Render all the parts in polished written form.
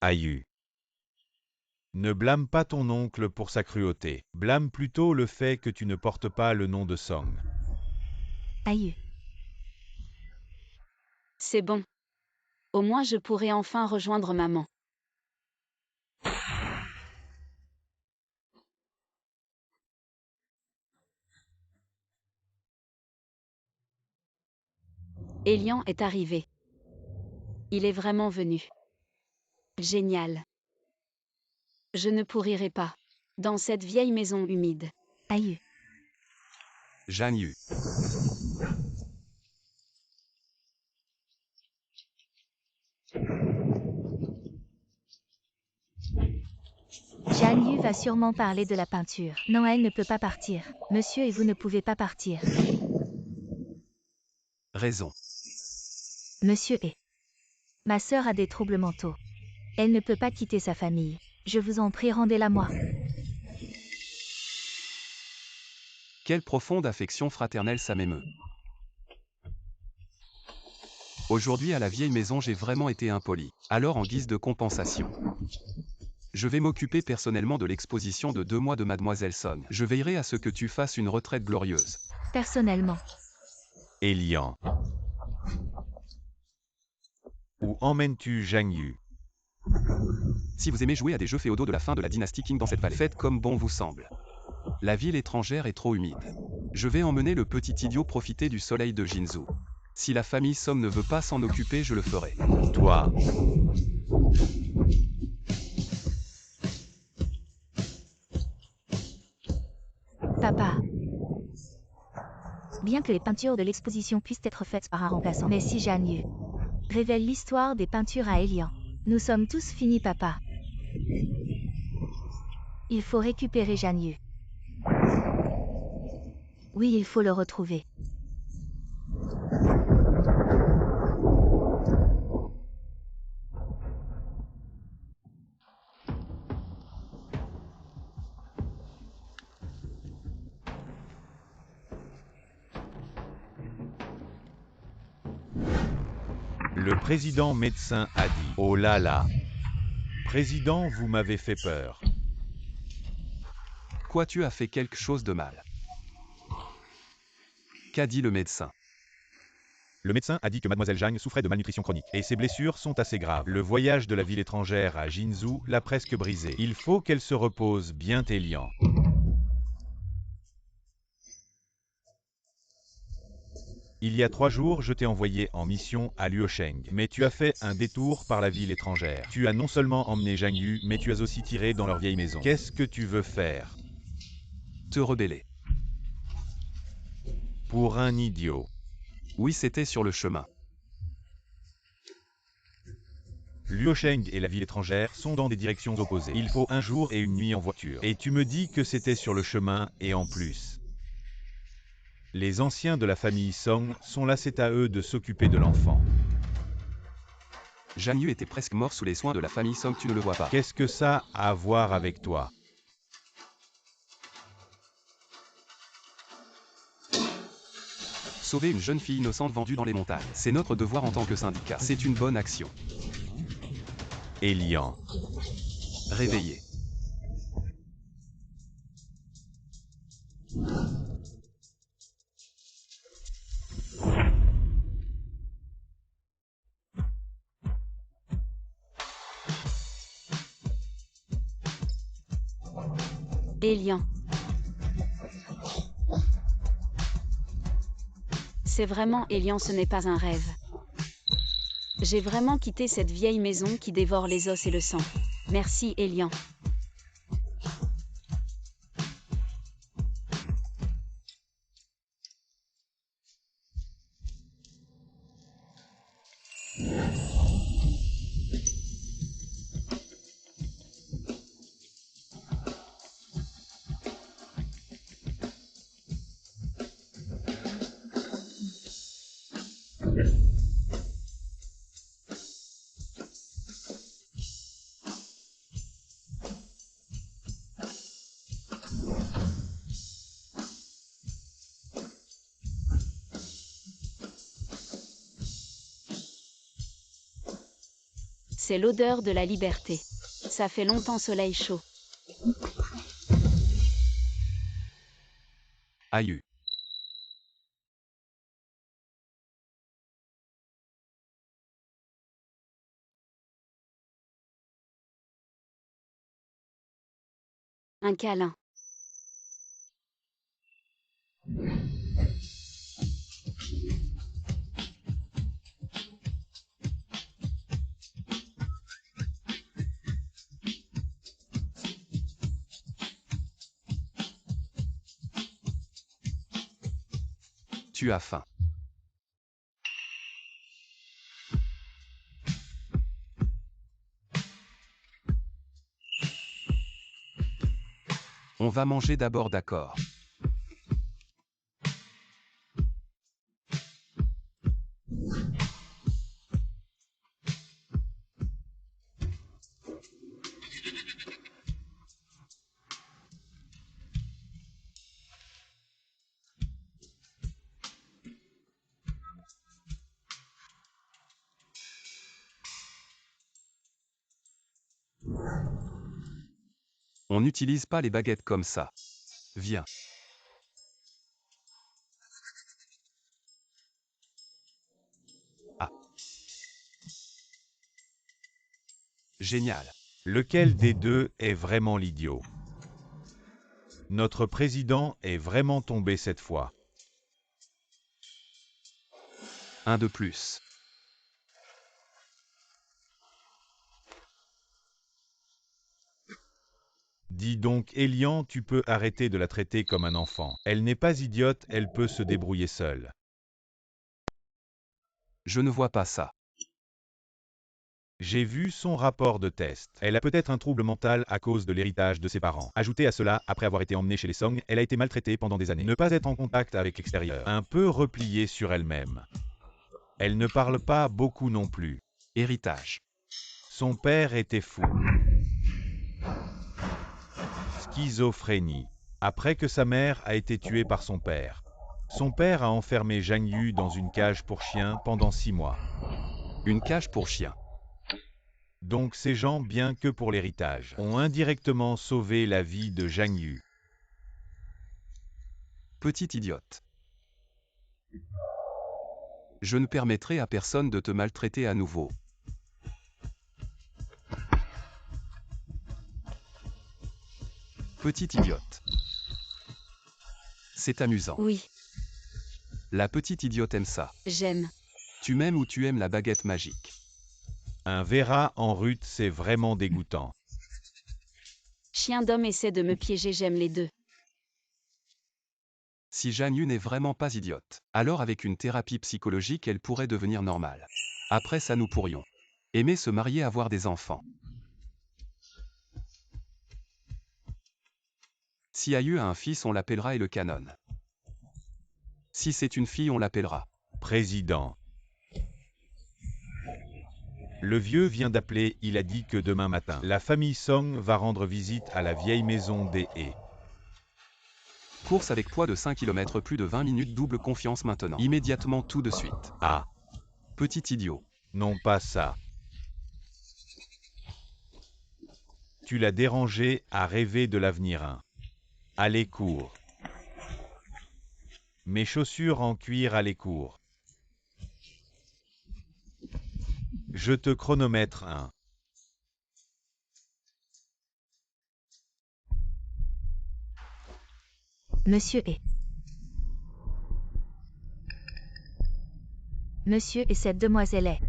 Aïe. Ne blâme pas ton oncle pour sa cruauté. Blâme plutôt le fait que tu ne portes pas le nom de Song. Aïe. C'est bon. Au moins je pourrai enfin rejoindre maman. Elian est arrivé. Il est vraiment venu. Génial. Je ne pourrirai pas. Dans cette vieille maison humide. Aïe. Zhang Yu. Zhang Yu va sûrement parler de la peinture. Non, elle ne peut pas partir. Monsieur et vous ne pouvez pas partir. Raison. Monsieur et. Ma sœur a des troubles mentaux. Elle ne peut pas quitter sa famille. Je vous en prie, rendez-la moi. Quelle profonde affection fraternelle, ça m'émeut. Aujourd'hui à la vieille maison j'ai vraiment été impoli. Alors en guise de compensation, je vais m'occuper personnellement de l'exposition de 2 mois de Mademoiselle Song. Je veillerai à ce que tu fasses une retraite glorieuse. Personnellement. Elian. Où emmènes-tu Zhang Yu? Si vous aimez jouer à des jeux féodaux de la fin de la dynastie Qing dans cette vallée, faites comme bon vous semble. La ville étrangère est trop humide. Je vais emmener le petit idiot profiter du soleil de Jinzhou. Si la famille Song ne veut pas s'en occuper, je le ferai. Toi. Papa. Bien que les peintures de l'exposition puissent être faites par un remplaçant, mais si Zhang Yu révèle l'histoire des peintures à Elian, nous sommes tous finis, papa. Il faut récupérer Zhang Yu. Oui, il faut le retrouver. Le président médecin a dit « Oh là là. Président, vous m'avez fait peur. » Quoi, tu as fait quelque chose de mal? Qu'a dit le médecin? Le médecin a dit que Mademoiselle Zhang souffrait de malnutrition chronique et ses blessures sont assez graves. Le voyage de la ville étrangère à Jinzhou l'a presque brisée. Il faut qu'elle se repose bien, Elian. Il y a 3 jours, je t'ai envoyé en mission à Luosheng, mais tu as fait un détour par la ville étrangère. Tu as non seulement emmené Zhang Yu, mais tu as aussi tiré dans leur vieille maison. Qu'est-ce que tu veux faire? Te rebeller. Pour un idiot. Oui, c'était sur le chemin. Luosheng et la ville étrangère sont dans des directions opposées. Il faut un jour et une nuit en voiture. Et tu me dis que c'était sur le chemin, et en plus. Les anciens de la famille Song sont là, c'est à eux de s'occuper de l'enfant. Zhang Yu était presque mort sous les soins de la famille Song, tu ne le vois pas. Qu'est-ce que ça a à voir avec toi? Sauver une jeune fille innocente vendue dans les montagnes. C'est notre devoir en tant que syndicat. C'est une bonne action. Elian. Réveillé. Elian. C'est vraiment Elian, ce n'est pas un rêve. J'ai vraiment quitté cette vieille maison qui dévore les os et le sang. Merci, Elian. C'est l'odeur de la liberté. Ça fait longtemps soleil chaud. Aïe. Un câlin. Tu as faim. On va manger d'abord, d'accord. On n'utilise pas les baguettes comme ça. Viens. Ah. Génial. Lequel des deux est vraiment l'idiot? Notre président est vraiment tombé cette fois. Un de plus. Dis donc, Elian, tu peux arrêter de la traiter comme un enfant. Elle n'est pas idiote, elle peut se débrouiller seule. Je ne vois pas ça. J'ai vu son rapport de test. Elle a peut-être un trouble mental à cause de l'héritage de ses parents. Ajoutez à cela, après avoir été emmenée chez les Song, elle a été maltraitée pendant des années. Ne pas être en contact avec l'extérieur. Un peu repliée sur elle-même. Elle ne parle pas beaucoup non plus. Héritage. Son père était fou. Schizophrénie. Après que sa mère a été tuée par son père. Son père a enfermé Zhang Yu dans une cage pour chiens pendant 6 mois. Une cage pour chien. Donc ces gens, bien que pour l'héritage, ont indirectement sauvé la vie de Zhang Yu. Petite idiote. Je ne permettrai à personne de te maltraiter à nouveau. Petite idiote. C'est amusant. Oui, La petite idiote aime ça. j'aime. Tu m'aimes ou tu aimes la baguette magique? Un Vera en rut, c'est vraiment dégoûtant. Chien d'homme essaie de me piéger, j'aime les deux. Si Zhang Yu n'est vraiment pas idiote, alors avec une thérapie psychologique elle pourrait devenir normale. Après ça nous pourrions aimer se marier, avoir des enfants. Si Aïe a un fils, on l'appellera et le canon. Si c'est une fille, on l'appellera Président. Le vieux vient d'appeler, il a dit que demain matin, la famille Song va rendre visite à la vieille maison des haies. Course avec poids de 5 km, plus de 20 minutes, double confiance maintenant. Immédiatement, tout de suite. Ah, Petit idiot. non pas ça. Tu l'as dérangé à rêver de l'avenir. Allez, cours. Mes chaussures en cuir, allez, cours. Je te chronomètre un. Monsieur et... Monsieur et cette demoiselle est...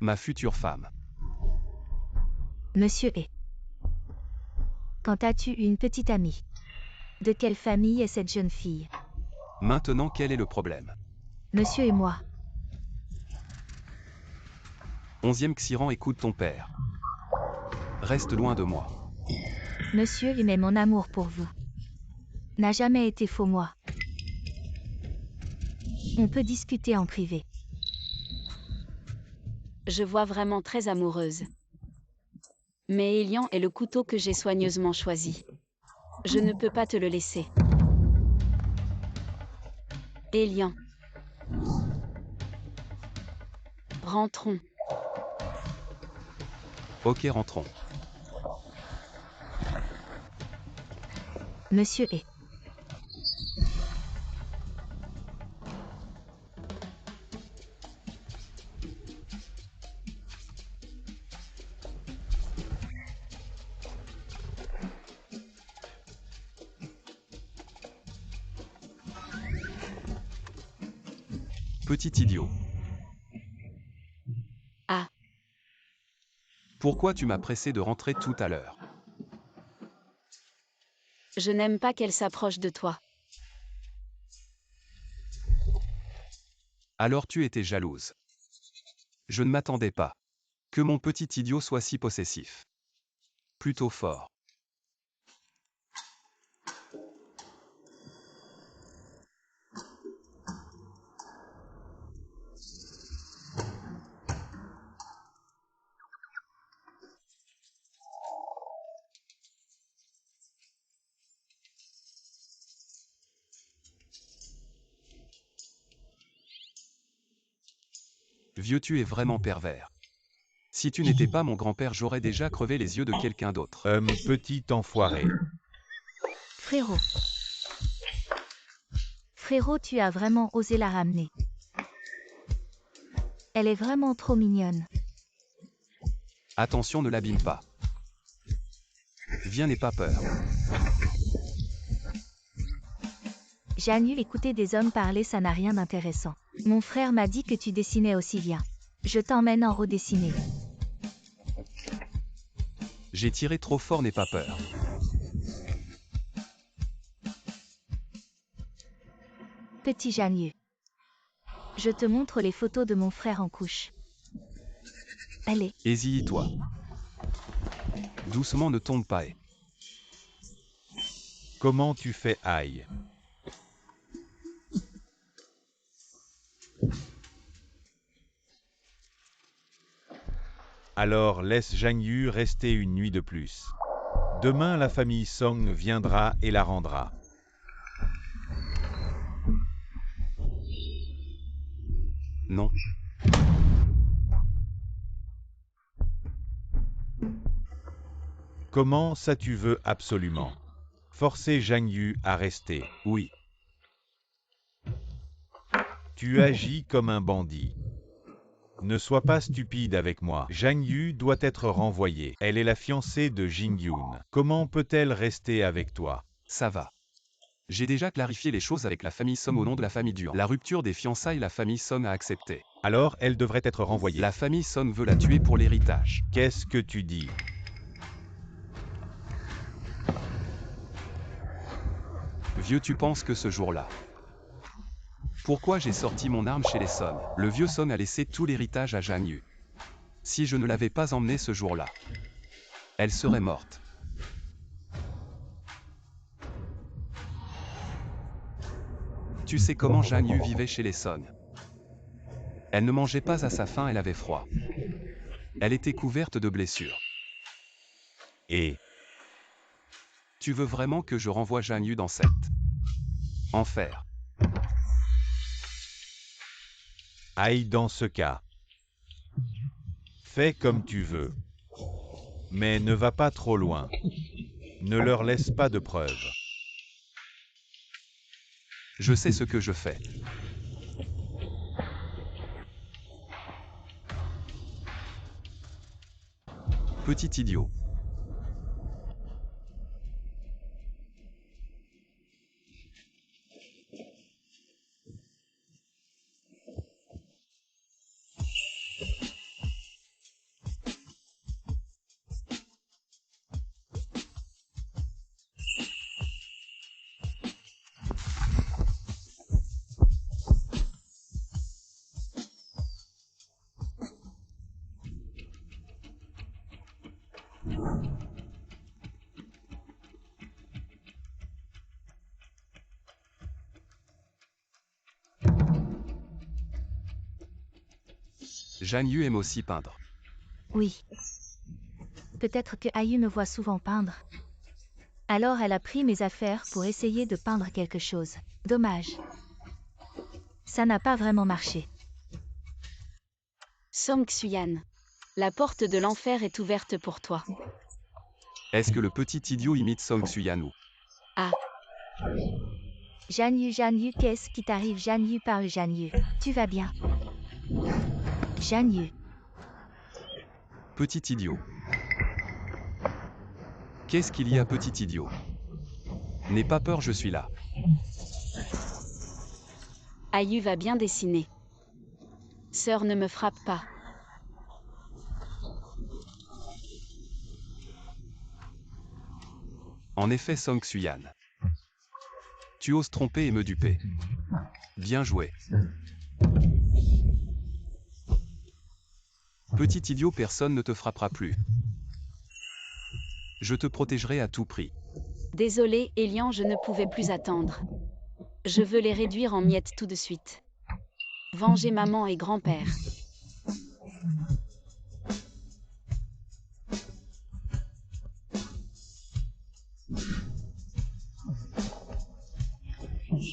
Ma future femme. Monsieur et... Quand as-tu une petite amie? De quelle famille est cette jeune fille? Maintenant, quel est le problème? Monsieur et moi. 11e Xiran, écoute ton père. Reste loin de moi. Monsieur aimait mon amour pour vous. N'a jamais été faux, moi. On peut discuter en privé. Je vois vraiment très amoureuse. Mais Elian est le couteau que j'ai soigneusement choisi. Je ne peux pas te le laisser. Elian. Rentrons. Ok, rentrons. Monsieur est. Petit idiot. Ah. Pourquoi tu m'as pressé de rentrer tout à l'heure? Je n'aime pas qu'elle s'approche de toi. Alors tu étais jalouse. Je ne m'attendais pas. Que mon petit idiot soit si possessif. Plutôt fort. Vieux, tu es vraiment pervers. Si tu n'étais pas mon grand-père, j'aurais déjà crevé les yeux de quelqu'un d'autre. Petit enfoiré. Frérot. Frérot, tu as vraiment osé la ramener. Elle est vraiment trop mignonne. Attention, ne l'abîme pas. Viens, n'aie pas peur. Janu, écouter des hommes parler, ça n'a rien d'intéressant. Mon frère m'a dit que tu dessinais aussi bien. Je t'emmène en redessiner. J'ai tiré trop fort, n'aie pas peur. Petit Janu. Je te montre les photos de mon frère en couche. Allez. Hésille-toi. Doucement, ne tombe pas. Comment tu fais aïe? Alors laisse Zhang Yu rester une nuit de plus. Demain la famille Song viendra et la rendra. Non. Comment ça tu veux absolument forcer Zhang Yu à rester? Oui. Tu agis comme un bandit. Ne sois pas stupide avec moi. Zhang Yu doit être renvoyée. Elle est la fiancée de Jing Yun. Comment peut-elle rester avec toi? Ça va. J'ai déjà clarifié les choses avec la famille Song au nom de la famille Duan. La rupture des fiançailles, la famille Song a accepté. Alors elle devrait être renvoyée. La famille Song veut la tuer pour l'héritage. Qu'est-ce que tu dis? Vieux, tu penses que ce jour-là. Pourquoi j'ai sorti mon arme chez les Song? Le vieux Song a laissé tout l'héritage à Zhang Yu. Si je ne l'avais pas emmenée ce jour-là, elle serait morte. Tu sais comment Zhang Yu vivait chez les Song. Elle ne mangeait pas à sa faim, elle avait froid. Elle était couverte de blessures. Et tu veux vraiment que je renvoie Zhang Yu dans cet enfer? aïe dans ce cas. Fais comme tu veux. Mais ne va pas trop loin. Ne leur laisse pas de preuves. Je sais ce que je fais. Petit idiot. Zhang Yu aime aussi peindre. Oui. Peut-être que Ayu me voit souvent peindre. Alors elle a pris mes affaires pour essayer de peindre quelque chose. Dommage. Ça n'a pas vraiment marché. Song Xuyan. La porte de l'enfer est ouverte pour toi. Est-ce que le petit idiot imite Song Suyanu? Janyu, qu'est-ce qui t'arrive Janyu parle Janyu. Tu vas bien? Janyu. Petit idiot. Qu'est-ce qu'il y a, petit idiot? N'aie pas peur, je suis là. Ayu va bien dessiner. Sœur, ne me frappe pas. En effet, Song Xuyan. Tu oses tromper et me duper. Bien joué. Petit idiot, personne ne te frappera plus. Je te protégerai à tout prix. Désolé, Elian, je ne pouvais plus attendre. Je veux les réduire en miettes tout de suite. Venger maman et grand-père.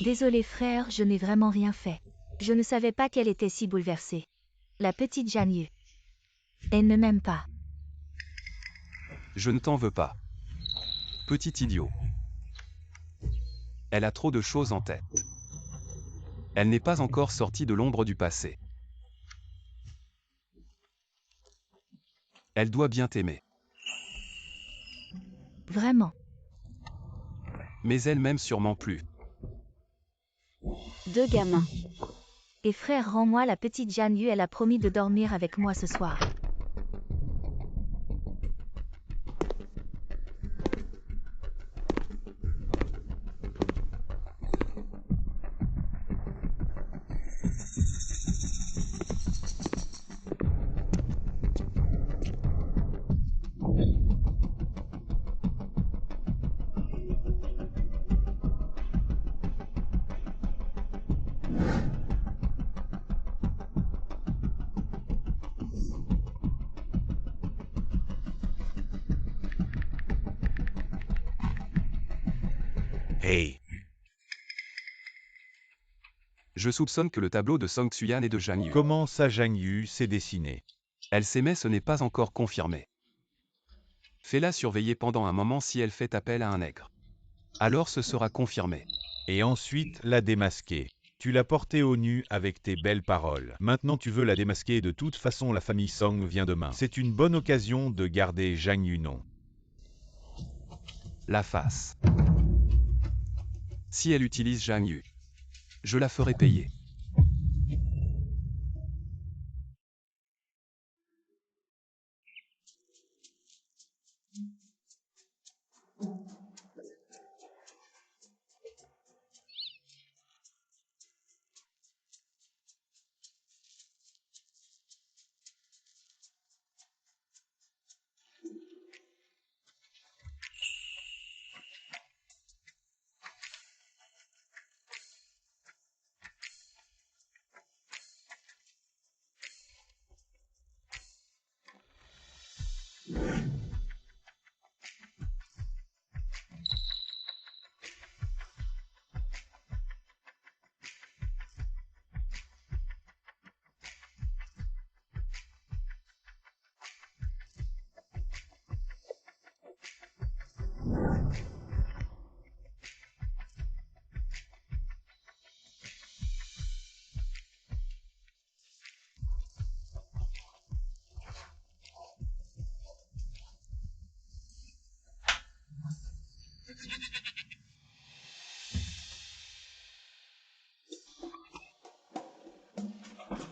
Désolé frère, je n'ai vraiment rien fait. Je ne savais pas qu'elle était si bouleversée. La petite Janyu. Elle ne m'aime pas. Je ne t'en veux pas. Petit idiot. Elle a trop de choses en tête. Elle n'est pas encore sortie de l'ombre du passé. Elle doit bien t'aimer. Vraiment. Mais elle m'aime sûrement plus. Deux gamins. Et frère, rends-moi la petite Janyu, elle a promis de dormir avec moi ce soir. Hey, Je soupçonne que le tableau de Song Xuyan est de Zhang Yu. comment ça Janyu s'est dessiné? Elle s'aimait, ce n'est pas encore confirmé. Fais-la surveiller pendant un moment, si elle fait appel à un nègre. Alors ce sera confirmé. Et ensuite la démasquer. Tu l'as portée au nu avec tes belles paroles. Maintenant tu veux la démasquer, de toute façon la famille Song vient demain. C'est une bonne occasion de garder Janyu non. La face. Si elle utilise Zhang Yu, je la ferai payer.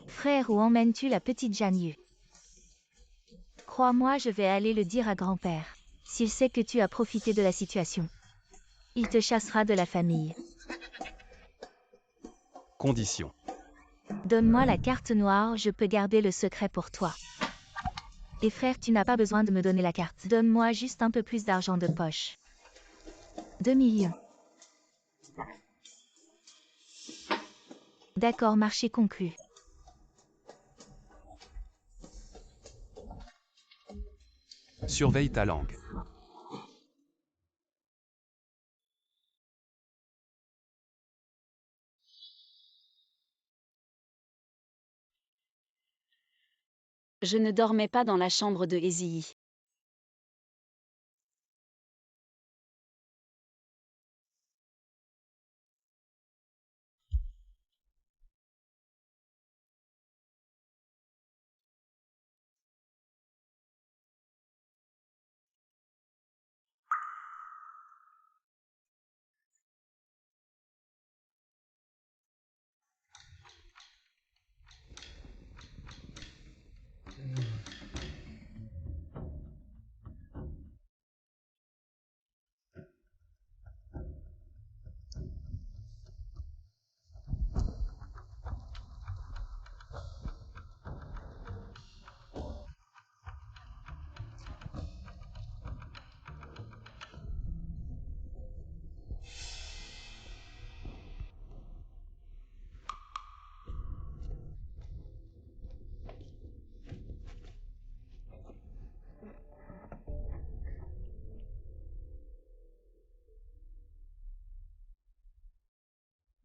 Frère, où emmènes-tu la petite Janyu? Crois-moi, je vais aller le dire à grand-père. S'il sait que tu as profité de la situation, il te chassera de la famille. Condition. Donne-moi la carte noire, je peux garder le secret pour toi. Et frère, tu n'as pas besoin de me donner la carte. Donne-moi juste un peu plus d'argent de poche. 2 millions. D'accord, marché conclu. Surveille ta langue. Je ne dormais pas dans la chambre de Ezii.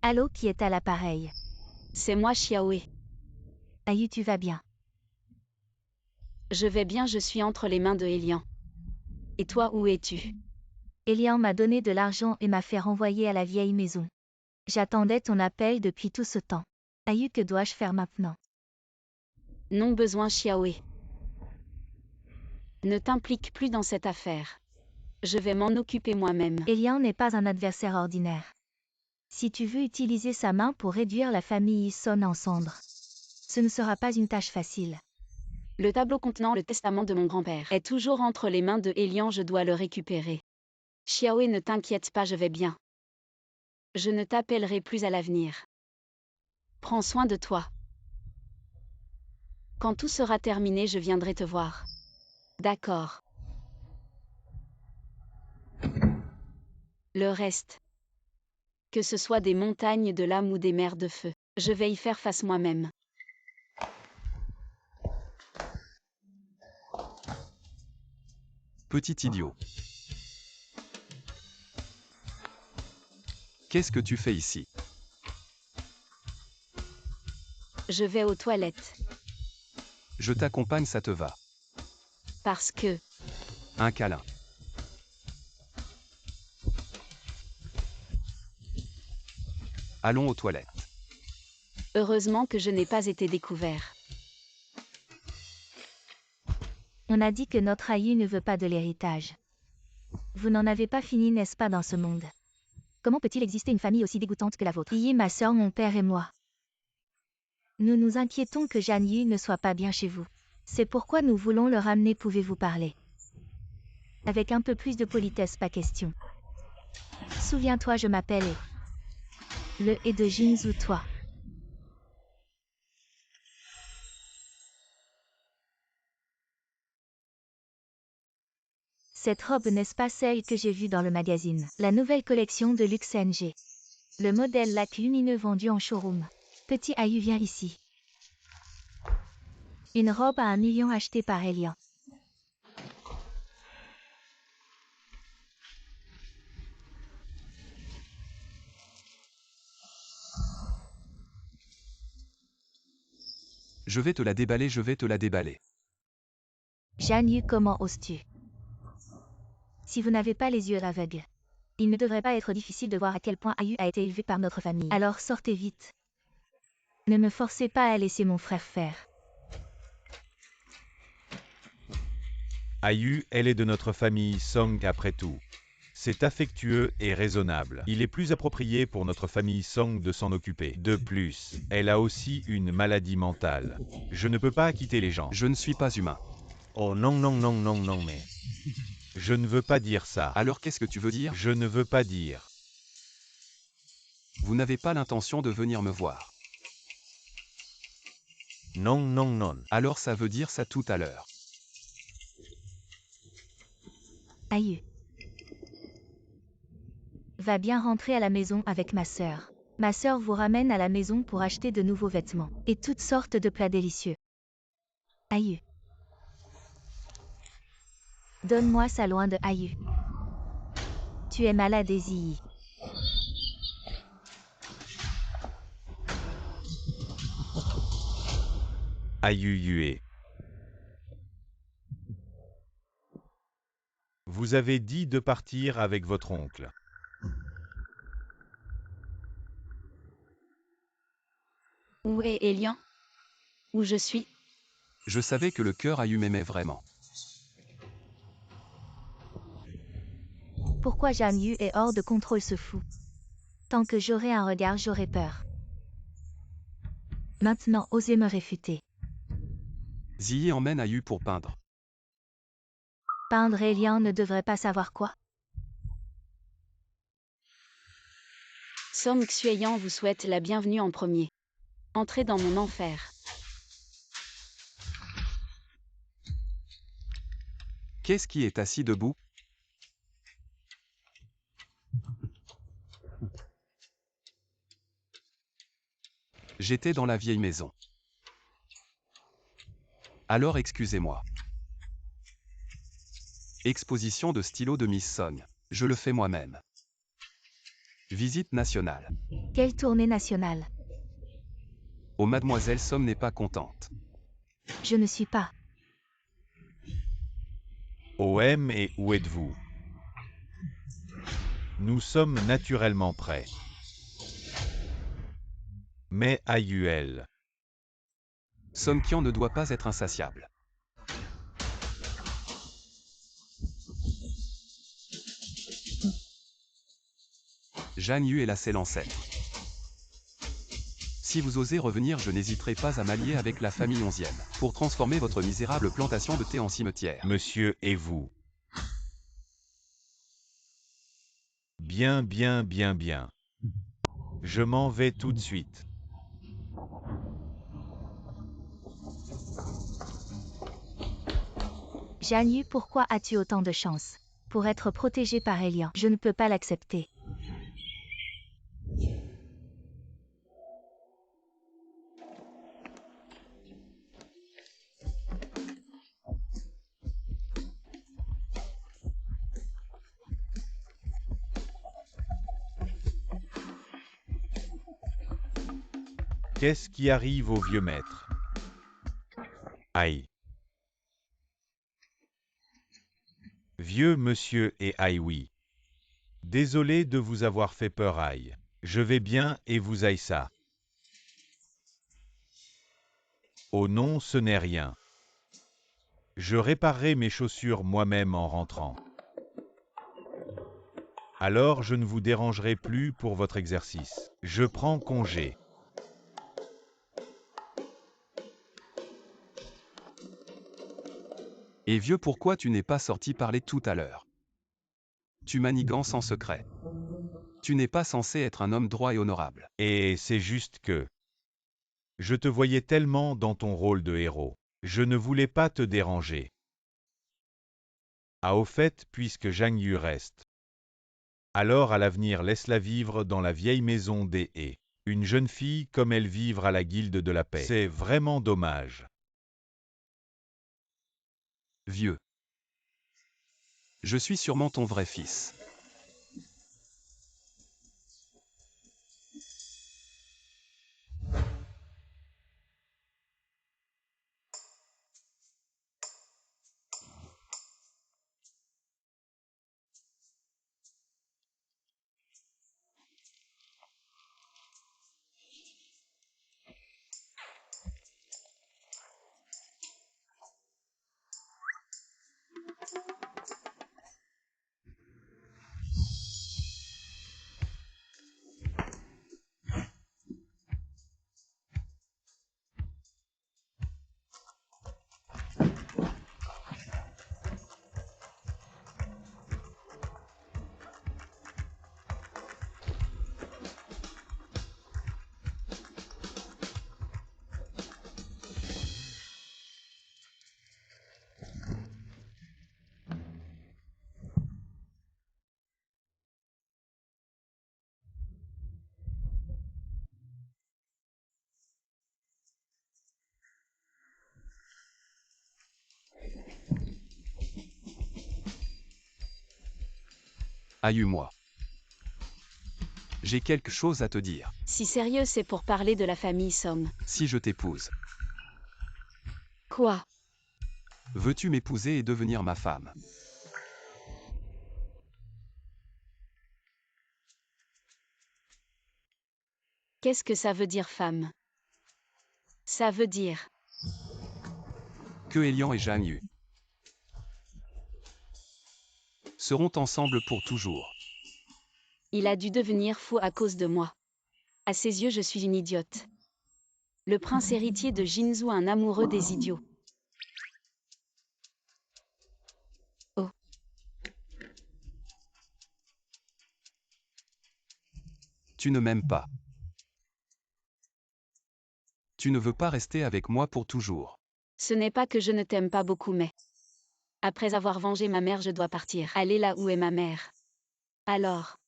Allô, qui est à l'appareil? C'est moi Xiaoé. Ayu, tu vas bien? Je vais bien, je suis entre les mains de Elian. Et toi, où es-tu? Elian m'a donné de l'argent et m'a fait renvoyer à la vieille maison. J'attendais ton appel depuis tout ce temps. Ayu, que dois-je faire maintenant? Non besoin Xiaoé. Ne t'implique plus dans cette affaire. Je vais m'en occuper moi-même. Elian n'est pas un adversaire ordinaire. Si tu veux utiliser sa main pour réduire la famille Son en cendres, ce ne sera pas une tâche facile. Le tableau contenant le testament de mon grand-père est toujours entre les mains de Elian, je dois le récupérer. Xiaoé, ne t'inquiète pas, je vais bien. Je ne t'appellerai plus à l'avenir. Prends soin de toi. Quand tout sera terminé, je viendrai te voir. D'accord. Le reste. Que ce soit des montagnes de lame ou des mers de feu, je vais y faire face moi-même. Petit idiot. Qu'est-ce que tu fais ici? Je vais aux toilettes. Je t'accompagne, ça te va. Parce que... Un câlin. Allons aux toilettes. Heureusement que je n'ai pas été découvert. On a dit que notre Ayu ne veut pas de l'héritage. Vous n'en avez pas fini, n'est-ce pas, dans ce monde? Comment peut-il exister une famille aussi dégoûtante que la vôtre? Yi, ma sœur, mon père et moi. Nous nous inquiétons que Jan Yu ne soit pas bien chez vous. C'est pourquoi nous voulons le ramener, pouvez-vous parler? Avec un peu plus de politesse, pas question. Souviens-toi, je m'appelle le et de Jinzu, toi. Cette robe, n'est-ce pas celle que j'ai vue dans le magazine? La nouvelle collection de luxe NG. Le modèle lac lumineux vendu en showroom. Petit Ayu, viens ici. Une robe à 1 million achetée par Elian. Je vais te la déballer, je vais te la déballer. Jan Yu, comment oses-tu? Si vous n'avez pas les yeux aveugles, il ne devrait pas être difficile de voir à quel point Ayu a été élevé par notre famille. Alors sortez vite. Ne me forcez pas à laisser mon frère faire. Ayu, elle est de notre famille Song après tout. C'est affectueux et raisonnable. Il est plus approprié pour notre famille Song de s'en occuper. De plus, elle a aussi une maladie mentale. Je ne peux pas quitter les gens. Je ne suis pas humain. Oh non non non non non mais... Je ne veux pas dire ça. Alors qu'est-ce que tu veux dire? Je ne veux pas dire. Vous n'avez pas l'intention de venir me voir. Non non non. Alors ça veut dire ça tout à l'heure. Ayu. Va bien rentrer à la maison avec ma sœur. Ma sœur vous ramène à la maison pour acheter de nouveaux vêtements et toutes sortes de plats délicieux. Ayu. Donne-moi ça loin de Ayu. Tu es malade, Ezii. Ayu Yue. Vous avez dit de partir avec votre oncle. Où est Elian? Où je suis? Je savais que le cœur Ayu m'aimait vraiment. Pourquoi Zhang Yu est hors de contrôle ce fou? Tant que j'aurai un regard, j'aurai peur. Maintenant, osez me réfuter. Ziyi emmène Ayu pour peindre. Peindre Elian ne devrait pas savoir quoi? Song Xueyan vous souhaite la bienvenue en premier. Entrez dans mon enfer. Qu'est-ce qui est assis debout? J'étais dans la vieille maison. Alors excusez-moi. Exposition de stylo de Miss Song. Je le fais moi-même. Visite nationale. Quelle tournée nationale? Oh, mademoiselle Somme n'est pas contente. Je ne suis pas. OM et où êtes-vous? Nous sommes naturellement prêts. Mais Ayuel. Song Qian ne doit pas être insatiable. Zhang Yu est la selle ancêtre. Si vous osez revenir, je n'hésiterai pas à m'allier avec la famille 11e pour transformer votre misérable plantation de thé en cimetière. Monsieur et vous. Bien, bien, bien, bien. Je m'en vais tout de suite. Zhang Yu, pourquoi as-tu autant de chance? Pour être protégé par Elian, je ne peux pas l'accepter. Qu'est-ce qui arrive au vieux maître? Aïe. Vieux monsieur et aïe oui. Désolé de vous avoir fait peur aïe. Je vais bien et vous aïe ça. Oh non, ce n'est rien. Je réparerai mes chaussures moi-même en rentrant. Alors je ne vous dérangerai plus pour votre exercice. Je prends congé. Et vieux, pourquoi tu n'es pas sorti parler tout à l'heure? Tu manigances en secret. Tu n'es pas censé être un homme droit et honorable. Et c'est juste que... Je te voyais tellement dans ton rôle de héros. Je ne voulais pas te déranger. Ah au fait, puisque Zhang Yu reste. Alors à l'avenir laisse-la vivre dans la vieille maison des haies. Une jeune fille comme elle vivre à la guilde de la paix. C'est vraiment dommage. Vieux. Je suis sûrement ton vrai fils. Aïe-moi. J'ai quelque chose à te dire. Si sérieux, c'est pour parler de la famille Somme. Si je t'épouse, Quoi? veux-tu m'épouser et devenir ma femme? Qu'est-ce que ça veut dire femme? Ça veut dire. Que Elian et Zhang Yu seront ensemble pour toujours. Il a dû devenir fou à cause de moi. À ses yeux, je suis une idiote. Le prince héritier de Jinzhou, un amoureux des idiots. Oh. Tu ne m'aimes pas. Tu ne veux pas rester avec moi pour toujours. Ce n'est pas que je ne t'aime pas beaucoup, mais... Après avoir vengé ma mère, je dois partir. Aller là où est ma mère. Alors...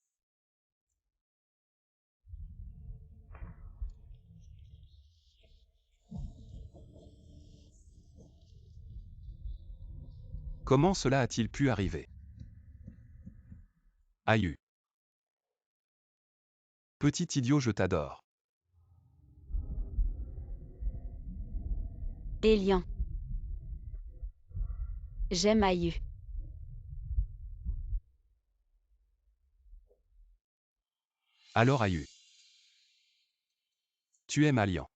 Comment cela a-t-il pu arriver? Ayu. Petit idiot, je t'adore. Elian. J'aime Ayu. Alors Ayu. Tu aimes Elian.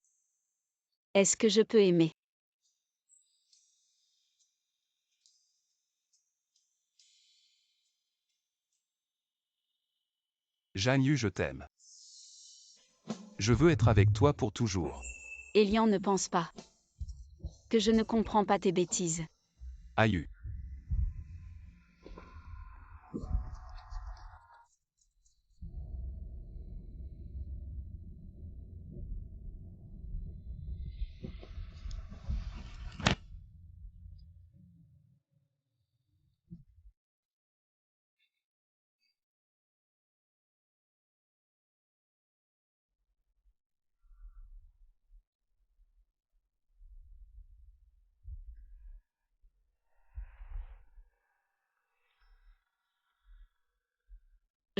Est-ce que je peux aimer? Zhang Yu, je t'aime. Je veux être avec toi pour toujours. Elian, ne pense pas. Que je ne comprends pas tes bêtises. Ayu.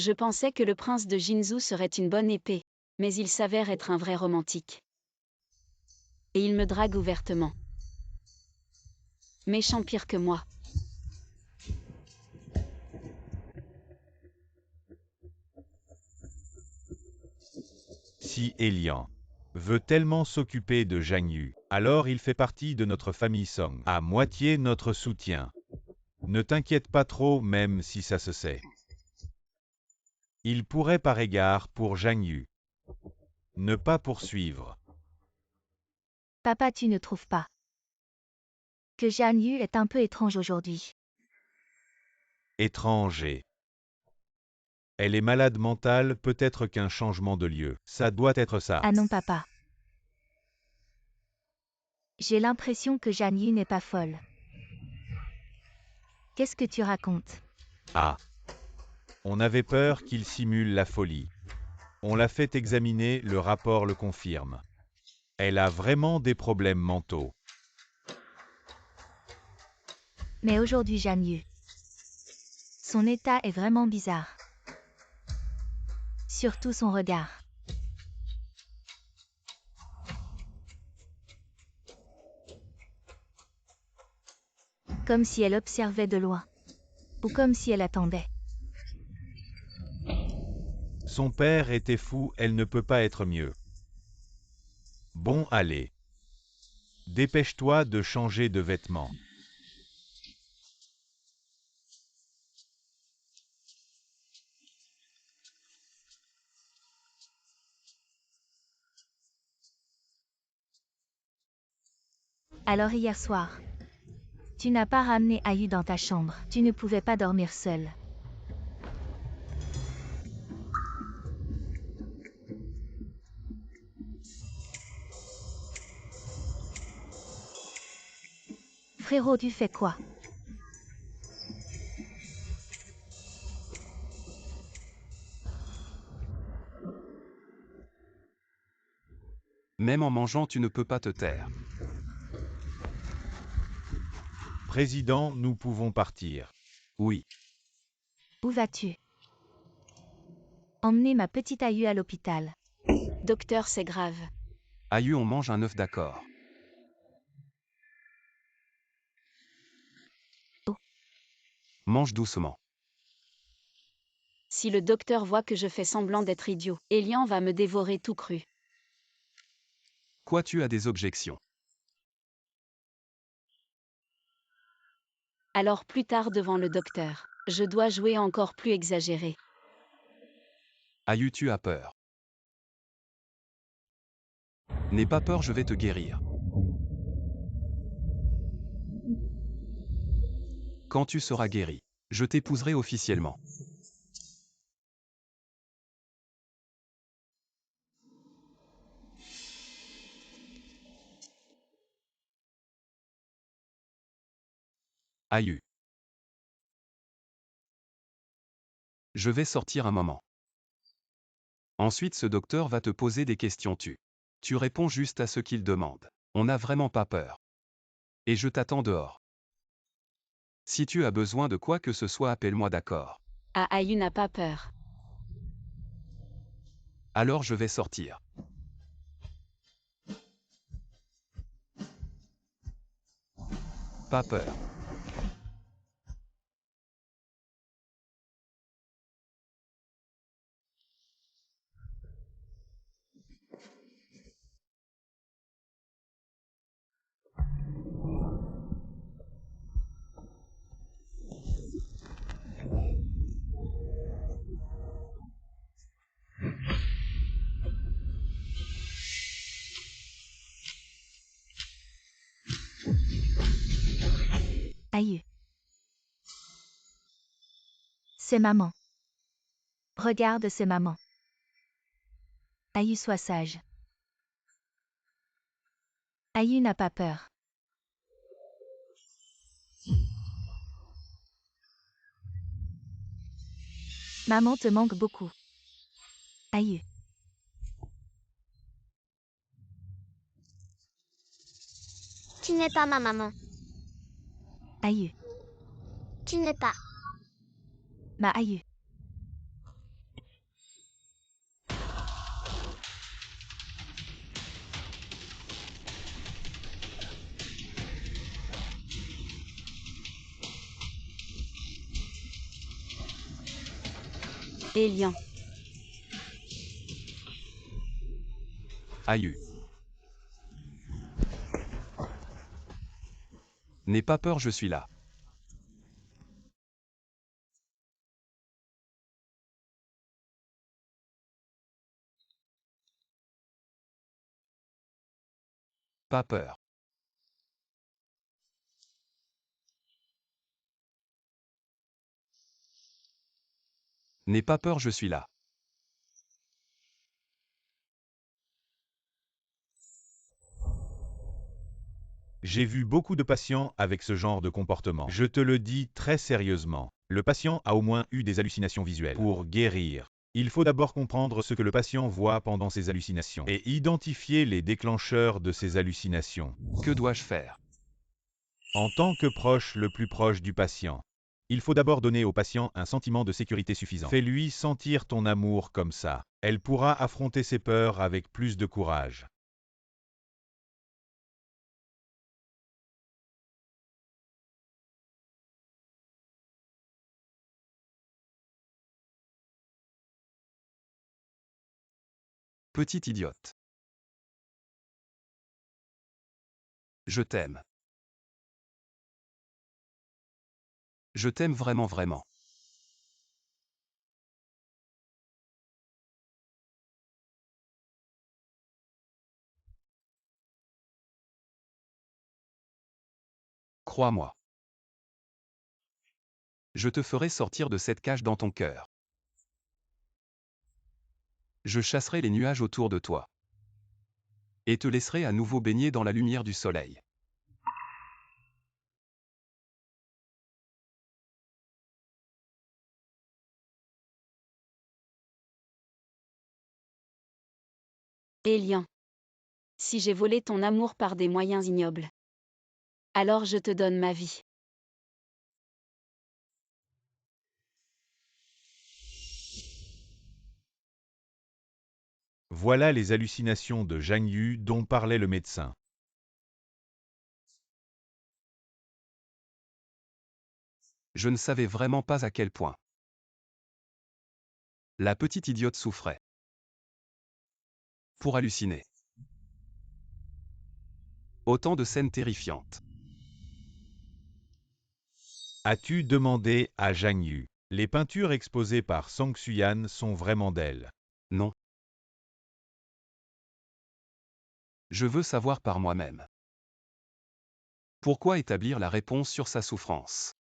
Je pensais que le prince de Jinzhou serait une bonne épée, mais il s'avère être un vrai romantique. Et il me drague ouvertement. Méchant pire que moi. Si Elian veut tellement s'occuper de Zhang Yu, alors il fait partie de notre famille Song, à moitié notre soutien. Ne t'inquiète pas trop, même si ça se sait. Il pourrait par égard pour Zhang Yu ne pas poursuivre. Papa, tu ne trouves pas que Zhang Yu est un peu étrange aujourd'hui? Étranger. Elle est malade mentale, peut-être qu'un changement de lieu. Ça doit être ça. Ah non, papa. J'ai l'impression que Zhang Yu n'est pas folle. Qu'est-ce que tu racontes? Ah. On avait peur qu'il simule la folie. On l'a fait examiner, le rapport le confirme. Elle a vraiment des problèmes mentaux. Mais aujourd'hui, Zhang Yu. Son état est vraiment bizarre. Surtout son regard. Comme si elle observait de loin. Ou comme si elle attendait. Son père était fou, elle ne peut pas être mieux. Bon, allez. Dépêche-toi de changer de vêtements. Alors hier soir, tu n'as pas ramené Ayu dans ta chambre. Tu ne pouvais pas dormir seul. Frérot, tu fais quoi? Même en mangeant, tu ne peux pas te taire. Président, nous pouvons partir. Oui. Où vas-tu? Emmener ma petite Ayu à l'hôpital. Docteur, c'est grave. Ayu, on mange un œuf, d'accord. Oh. Mange doucement. Si le docteur voit que je fais semblant d'être idiot, Elian va me dévorer tout cru. Quoi, tu as des objections? Alors plus tard devant le docteur. Je dois jouer encore plus exagéré. Ayu, tu as peur. N'aie pas peur, je vais te guérir. Quand tu seras guéri, je t'épouserai officiellement. Ayu. Je vais sortir un moment. Ensuite, ce docteur va te poser des questions. Tu réponds juste à ce qu'il demande. On n'a vraiment pas peur. Et je t'attends dehors. Si tu as besoin de quoi que ce soit, appelle-moi, d'accord? Ah, Ayu n'a pas peur. Alors je vais sortir. Pas peur. Ayu. C'est maman. Regarde, c'est maman. Ayu, sois sage. Ayu n'a pas peur. Maman te manque beaucoup. Ayu. Tu n'es pas ma maman. Ayu. Tu n'es pas. Ma Ayu. Elian. Ayu. N'aie pas peur, je suis là. Pas peur. N'aie pas peur, je suis là. J'ai vu beaucoup de patients avec ce genre de comportement. Je te le dis très sérieusement. Le patient a au moins eu des hallucinations visuelles. Pour guérir, il faut d'abord comprendre ce que le patient voit pendant ces hallucinations et identifier les déclencheurs de ces hallucinations. Que dois-je faire? En tant que proche le plus proche du patient, il faut d'abord donner au patient un sentiment de sécurité suffisant. Fais-lui sentir ton amour comme ça. Elle pourra affronter ses peurs avec plus de courage. Petite idiote. Je t'aime. Je t'aime vraiment, vraiment. Crois-moi. Je te ferai sortir de cette cage dans ton cœur. Je chasserai les nuages autour de toi. Et te laisserai à nouveau baigner dans la lumière du soleil. Elian. Si j'ai volé ton amour par des moyens ignobles, alors je te donne ma vie. Voilà les hallucinations de Zhang Yu dont parlait le médecin. Je ne savais vraiment pas à quel point. La petite idiote souffrait. Pour halluciner. Autant de scènes terrifiantes. As-tu demandé à Zhang Yu? Les peintures exposées par Sang Xuyan sont vraiment d'elle. Non. Je veux savoir par moi-même. Pourquoi établir la réponse sur sa souffrance?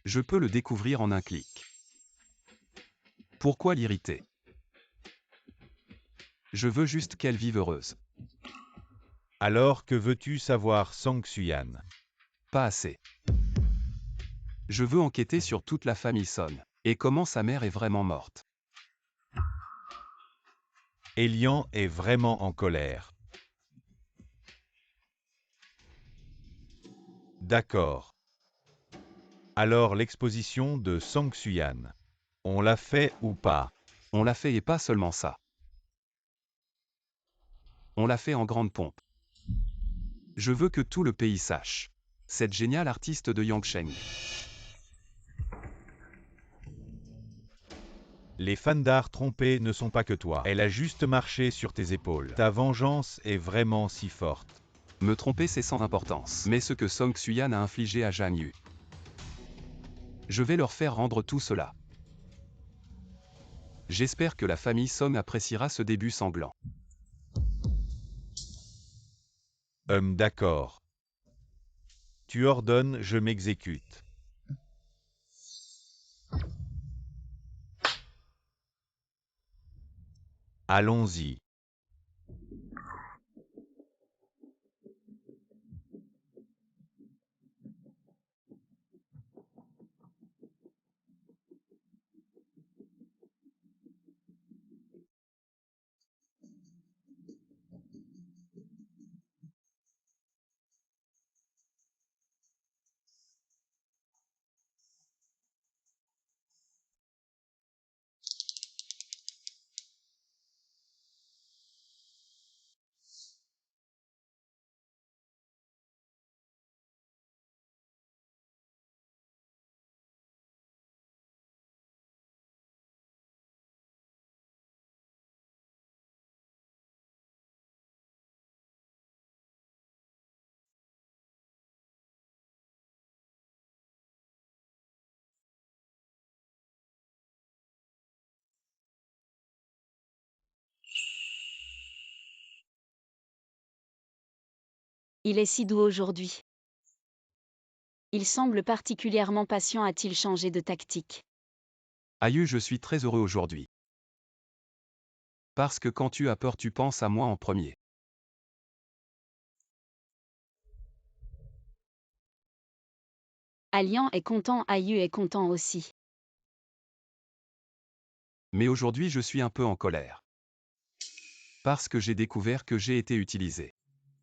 Je peux le découvrir en un clic. Pourquoi l'irriter? Je veux juste qu'elle vive heureuse. Alors que veux-tu savoir, Sang Xuyan? Pas assez. Je veux enquêter sur toute la famille Song, et comment sa mère est vraiment morte. Elian est vraiment en colère. D'accord. Alors l'exposition de Sang Xuyan. On l'a fait ou pas? On l'a fait et pas seulement ça. On l'a fait en grande pompe. Je veux que tout le pays sache. Cette géniale artiste de Yangsheng. Les fans d'art trompés ne sont pas que toi. Elle a juste marché sur tes épaules. Ta vengeance est vraiment si forte. Me tromper c'est sans importance. Mais ce que Sang Xuyan a infligé à Zhang Yu. Je vais leur faire rendre tout cela. J'espère que la famille Song appréciera ce début sanglant. D'accord. Tu ordonnes, je m'exécute. Allons-y. Il est si doux aujourd'hui. Il semble particulièrement patient. A-t-il changé de tactique? Aïe, je suis très heureux aujourd'hui. Parce que quand tu as peur, tu penses à moi en premier. Alian est content, Ayu est content aussi. Mais aujourd'hui je suis un peu en colère. Parce que j'ai découvert que j'ai été utilisé.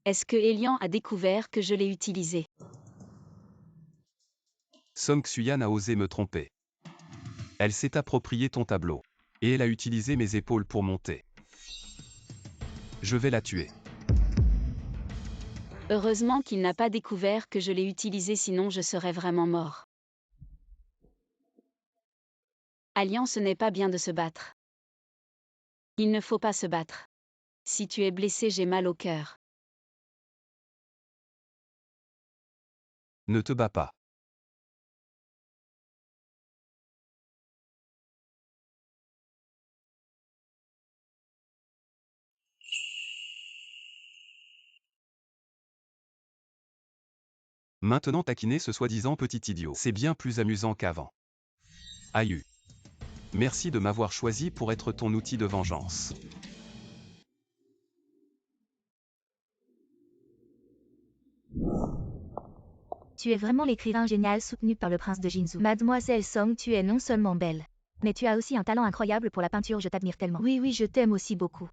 Est-ce que Elian a découvert que je l'ai utilisé? Sang Xuyan a osé me tromper. Elle s'est approprié ton tableau. Et elle a utilisé mes épaules pour monter. Je vais la tuer. Heureusement qu'il n'a pas découvert que je l'ai utilisé, sinon je serais vraiment mort. Alian, ce n'est pas bien de se battre. Il ne faut pas se battre. Si tu es blessé, j'ai mal au cœur. Ne te bats pas. Maintenant taquiner ce soi-disant petit idiot, c'est bien plus amusant qu'avant. Aïe. Merci de m'avoir choisi pour être ton outil de vengeance. Tu es vraiment l'écrivain génial soutenu par le prince de Jinzhou. Mademoiselle Song, tu es non seulement belle, mais tu as aussi un talent incroyable pour la peinture, je t'admire tellement. Oui, oui, je t'aime aussi beaucoup.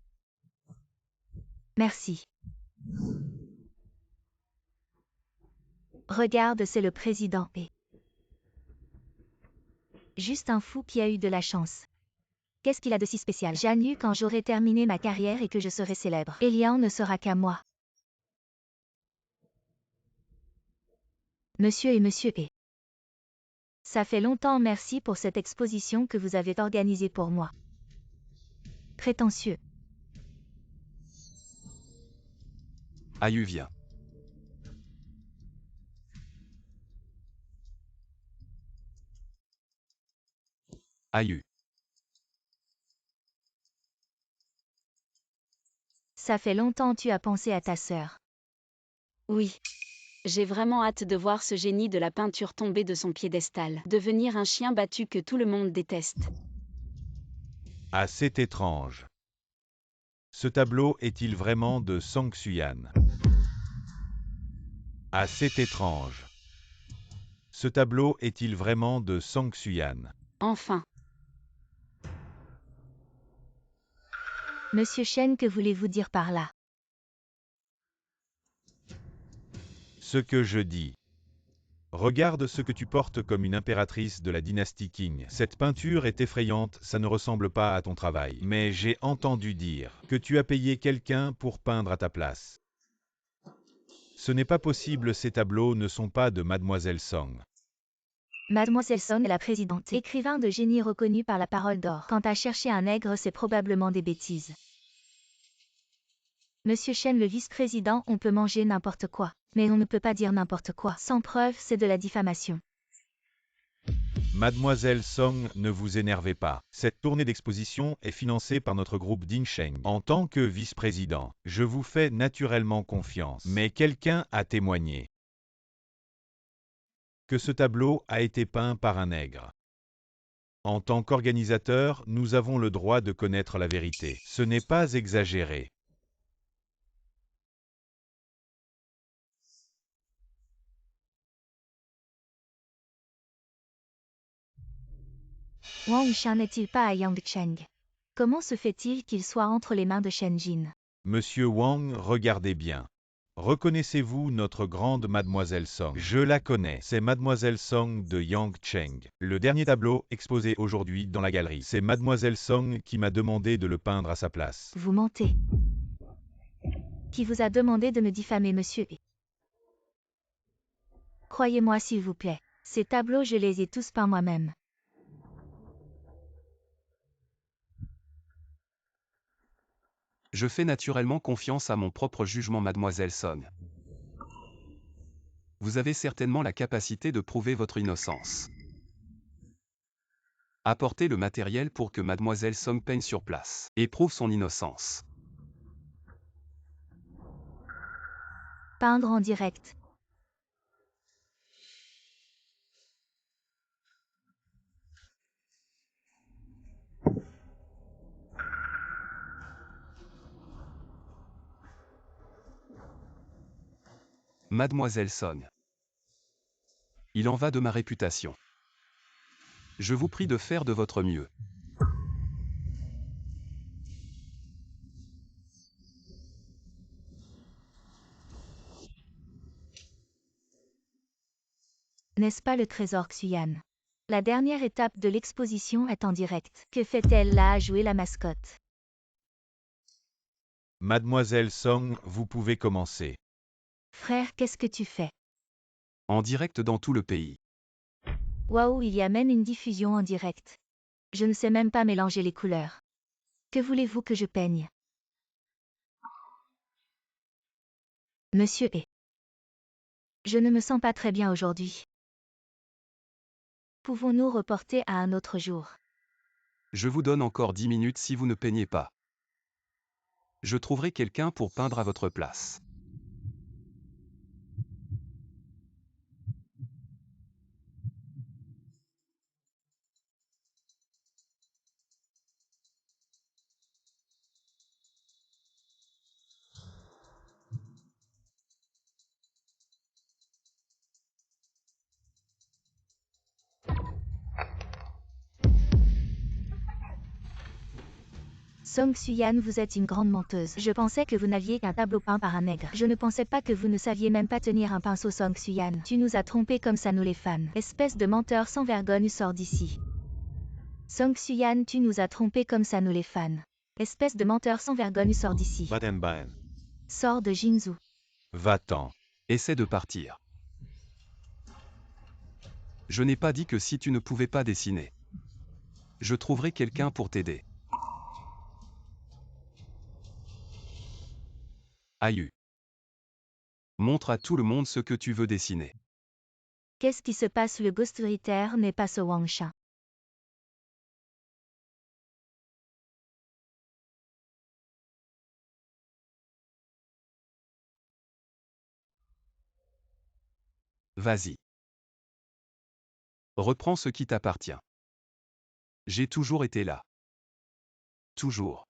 Merci. Regarde, c'est le président et... Juste un fou qui a eu de la chance. Qu'est-ce qu'il a de si spécial? Zhang Yu, quand j'aurai terminé ma carrière et que je serai célèbre. Elian ne sera qu'à moi. Monsieur et Monsieur P. Ça fait longtemps, merci pour cette exposition que vous avez organisée pour moi. Prétentieux. Aïe, viens. Aïe. Ça fait longtemps tu as pensé à ta sœur. Oui. J'ai vraiment hâte de voir ce génie de la peinture tomber de son piédestal, devenir un chien battu que tout le monde déteste. Ah, c'est étrange. Ce tableau est-il vraiment de Sang Xuyan? Ah, c'est étrange. Ce tableau est-il vraiment de Sang Xuyan? Enfin. Monsieur Shen, que voulez-vous dire par là? Ce que je dis. Regarde ce que tu portes comme une impératrice de la dynastie Qing. Cette peinture est effrayante, ça ne ressemble pas à ton travail. Mais j'ai entendu dire que tu as payé quelqu'un pour peindre à ta place. Ce n'est pas possible, ces tableaux ne sont pas de Mademoiselle Song. Mademoiselle Song est la présidente, écrivain de génie reconnu par la parole d'or. Quant à chercher un nègre, c'est probablement des bêtises. Monsieur Shen, le vice-président, on peut manger n'importe quoi. Mais on ne peut pas dire n'importe quoi. Sans preuve, c'est de la diffamation. Mademoiselle Song, ne vous énervez pas. Cette tournée d'exposition est financée par notre groupe Dingsheng. En tant que vice-président, je vous fais naturellement confiance. Mais quelqu'un a témoigné que ce tableau a été peint par un nègre. En tant qu'organisateur, nous avons le droit de connaître la vérité. Ce n'est pas exagéré. Wang Shan n'est-il pas à Yangcheng? Comment se fait-il qu'il soit entre les mains de Shen Jin? Monsieur Wang, regardez bien. Reconnaissez-vous notre grande Mademoiselle Song? Je la connais. C'est Mademoiselle Song de Yangcheng. Le dernier tableau exposé aujourd'hui dans la galerie. C'est Mademoiselle Song qui m'a demandé de le peindre à sa place. Vous mentez. Qui vous a demandé de me diffamer, monsieur? Croyez-moi s'il vous plaît. Ces tableaux, je les ai tous peints moi-même. Je fais naturellement confiance à mon propre jugement, Mademoiselle Song. Vous avez certainement la capacité de prouver votre innocence. Apportez le matériel pour que Mademoiselle Song peigne sur place et prouve son innocence. Peindre en direct. Mademoiselle Song. Il en va de ma réputation. Je vous prie de faire de votre mieux. N'est-ce pas le trésor Xuyan? La dernière étape de l'exposition est en direct. Que fait-elle là à jouer la mascotte? Mademoiselle Song, vous pouvez commencer. Frère, qu'est-ce que tu fais? En direct dans tout le pays. Waouh, il y a même une diffusion en direct. Je ne sais même pas mélanger les couleurs. Que voulez-vous que je peigne? Monsieur E. Je ne me sens pas très bien aujourd'hui. Pouvons-nous reporter à un autre jour? Je vous donne encore 10 minutes si vous ne peignez pas. Je trouverai quelqu'un pour peindre à votre place. Song Xuyan, vous êtes une grande menteuse. Je pensais que vous n'aviez qu'un tableau peint par un nègre. Je ne pensais pas que vous ne saviez même pas tenir un pinceau, Song Xuyan. Tu nous as trompés comme ça, nous les fans. Espèce de menteur sans vergogne, sors d'ici. Song Xuyan, tu nous as trompés comme ça, nous les fans. Espèce de menteur sans vergogne, sors d'ici. Baden-Baden. Sors de Jinzhou. Va-t'en. Essaie de partir. Je n'ai pas dit que si tu ne pouvais pas dessiner. Je trouverai quelqu'un pour t'aider. Aïe. Montre à tout le monde ce que tu veux dessiner. Qu'est-ce qui se passe? Le ghostwriter n'est pas ce Wang Sha. Vas-y. Reprends ce qui t'appartient. J'ai toujours été là. Toujours.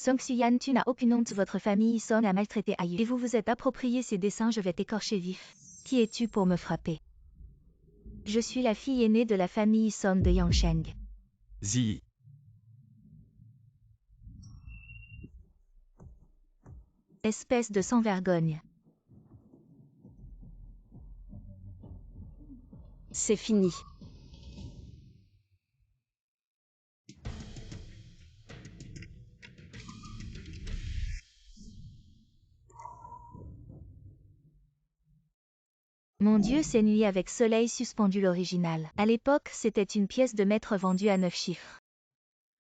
Song Xuyan, tu n'as aucune honte. Votre famille Song a maltraité Ayu. Et vous vous êtes approprié ces dessins. Je vais t'écorcher vif. Qui es-tu pour me frapper? Je suis la fille aînée de la famille Song de Yangsheng. Ziyi. Espèce de sans-vergogne. C'est fini. Mon Dieu, c'est Nuit avec Soleil suspendu. L'original. À l'époque, c'était une pièce de maître vendue à 9 chiffres.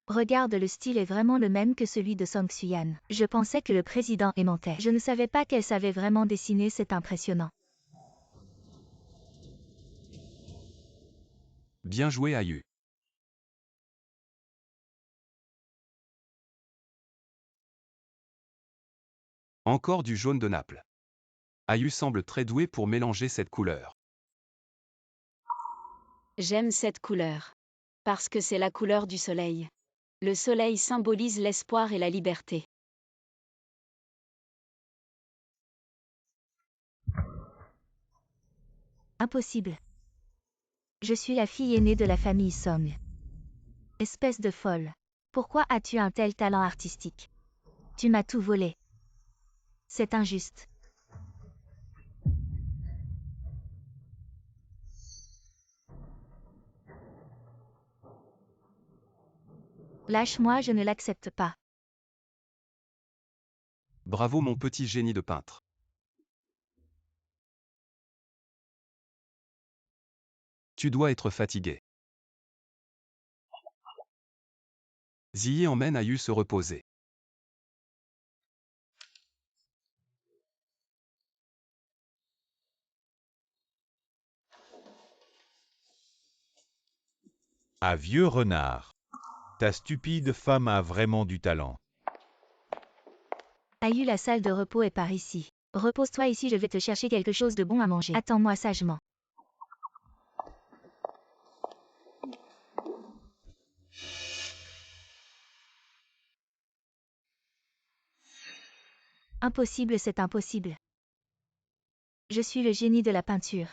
Regarde, le style est vraiment le même que celui de Song Xuyan. Je pensais que le président mentait. Je ne savais pas qu'elle savait vraiment dessiner, c'est impressionnant. Bien joué, Ayu. Encore du jaune de Naples. Ayu semble très doué pour mélanger cette couleur. J'aime cette couleur. Parce que c'est la couleur du soleil. Le soleil symbolise l'espoir et la liberté. Impossible. Je suis la fille aînée de la famille Song. Espèce de folle. Pourquoi as-tu un tel talent artistique? Tu m'as tout volé. C'est injuste. Lâche-moi, je ne l'accepte pas. Bravo mon petit génie de peintre. Tu dois être fatigué. Ziyi emmène Ayu se reposer. Ah vieux renard. Ta stupide femme a vraiment du talent. Ayu, la salle de repos est par ici. Repose-toi ici, je vais te chercher quelque chose de bon à manger. Attends-moi sagement. Impossible, c'est impossible. Je suis le génie de la peinture.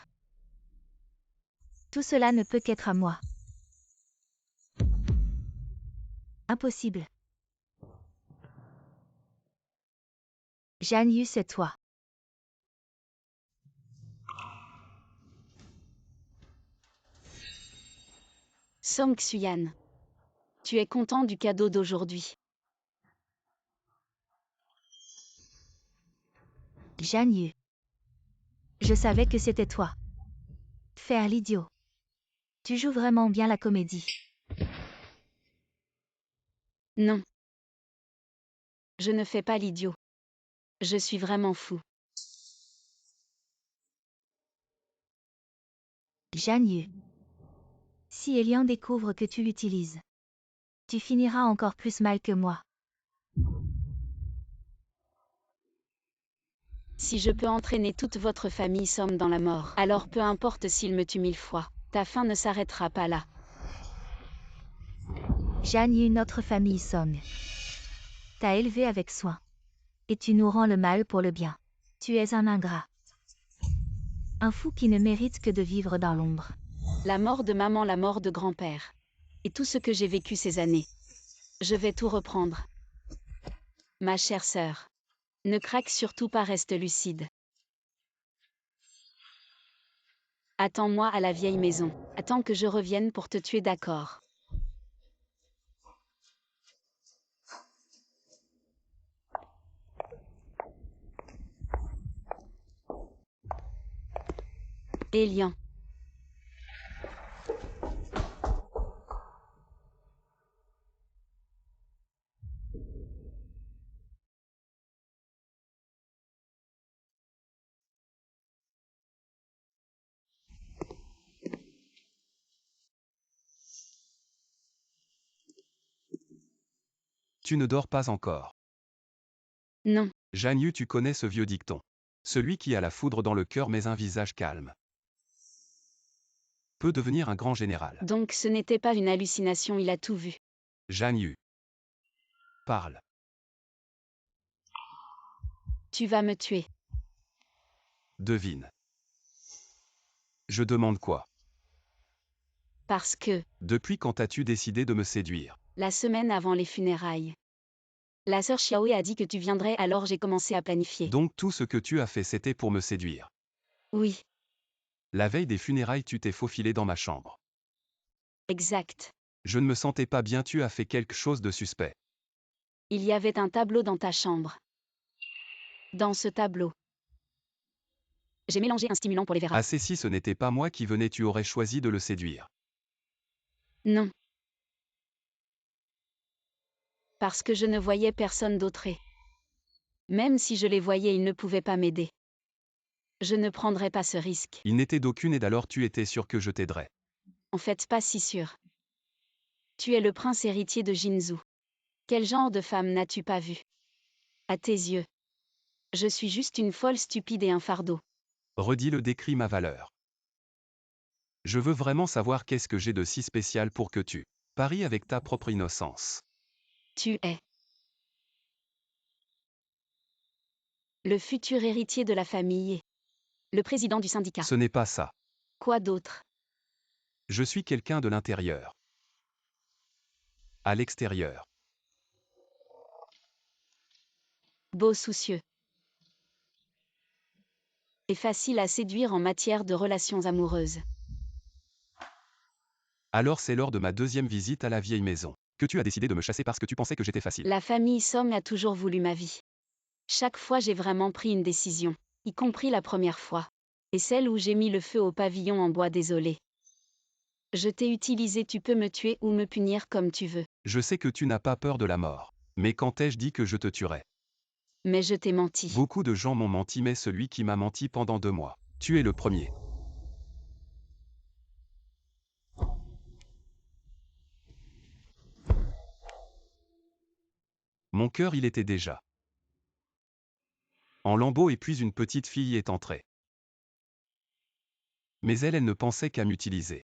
Tout cela ne peut qu'être à moi. Impossible. Jian Yu, c'est toi. Song Xuyan. Tu es content du cadeau d'aujourd'hui. Jian Yu. Je savais que c'était toi. Faire l'idiot. Tu joues vraiment bien la comédie. Non. Je ne fais pas l'idiot. Je suis vraiment fou. Jian Yu. Si Elian découvre que tu l'utilises, tu finiras encore plus mal que moi. Si je peux entraîner toute votre famille Song dans la mort, alors peu importe s'il me tue 1000 fois, ta fin ne s'arrêtera pas là. Jian Yu, notre famille Song t'a élevé avec soin. Et tu nous rends le mal pour le bien. Tu es un ingrat. Un fou qui ne mérite que de vivre dans l'ombre. La mort de maman, la mort de grand-père. Et tout ce que j'ai vécu ces années. Je vais tout reprendre. Ma chère sœur. Ne craque surtout pas, reste lucide. Attends-moi à la vieille maison. Attends que je revienne pour te tuer, d'accord? Elian. Tu ne dors pas encore. Non. Zhang Yu, tu connais ce vieux dicton. Celui qui a la foudre dans le cœur mais un visage calme peut devenir un grand général. Donc ce n'était pas une hallucination, il a tout vu. Zhang Yu. Parle. Tu vas me tuer. Devine. Je demande quoi? Parce que, Depuis quand as-tu décidé de me séduire? la semaine avant les funérailles, la sœur Xiaoe a dit que tu viendrais, alors j'ai commencé à planifier. Donc tout ce que tu as fait c'était pour me séduire. Oui, La veille des funérailles tu t'es faufilé dans ma chambre. exact. Je ne me sentais pas bien, tu as fait quelque chose de suspect. Il y avait un tableau dans ta chambre. Dans ce tableau, j'ai mélangé un stimulant pour les verras. Assez, si ce n'était pas moi qui venais tu aurais choisi de le séduire. Non. Parce que je ne voyais personne d'autre et, même si je les voyais, ils ne pouvaient pas m'aider. Je ne prendrais pas ce risque. Il n'était d'aucune aide, alors tu étais sûr que je t'aiderais. En fait, pas si sûr. Tu es le prince héritier de Jinzhou. Quel genre de femme n'as-tu pas vu? À tes yeux, je suis juste une folle stupide et un fardeau. Redis-le, décris ma valeur. Je veux vraiment savoir qu'est-ce que j'ai de si spécial pour que tu paries avec ta propre innocence. Tu es le futur héritier de la famille et le président du syndicat. Ce n'est pas ça. Quoi d'autre? Je suis quelqu'un de l'intérieur. À l'extérieur. Beau, soucieux et facile à séduire en matière de relations amoureuses. Alors c'est lors de ma deuxième visite à la vieille maison que tu as décidé de me chasser parce que tu pensais que j'étais facile. La famille Somme a toujours voulu ma vie. Chaque fois j'ai vraiment pris une décision, y compris la première fois. Et celle où j'ai mis le feu au pavillon en bois, désolé. Je t'ai utilisé, tu peux me tuer ou me punir comme tu veux. Je sais que tu n'as pas peur de la mort. Mais quand ai-je dit que je te tuerais? Mais je t'ai menti. Beaucoup de gens m'ont menti, mais celui qui m'a menti pendant 2 mois, tu es le premier. Mon cœur, il était déjà en lambeaux, et puis une petite fille est entrée. Mais elle ne pensait qu'à m'utiliser.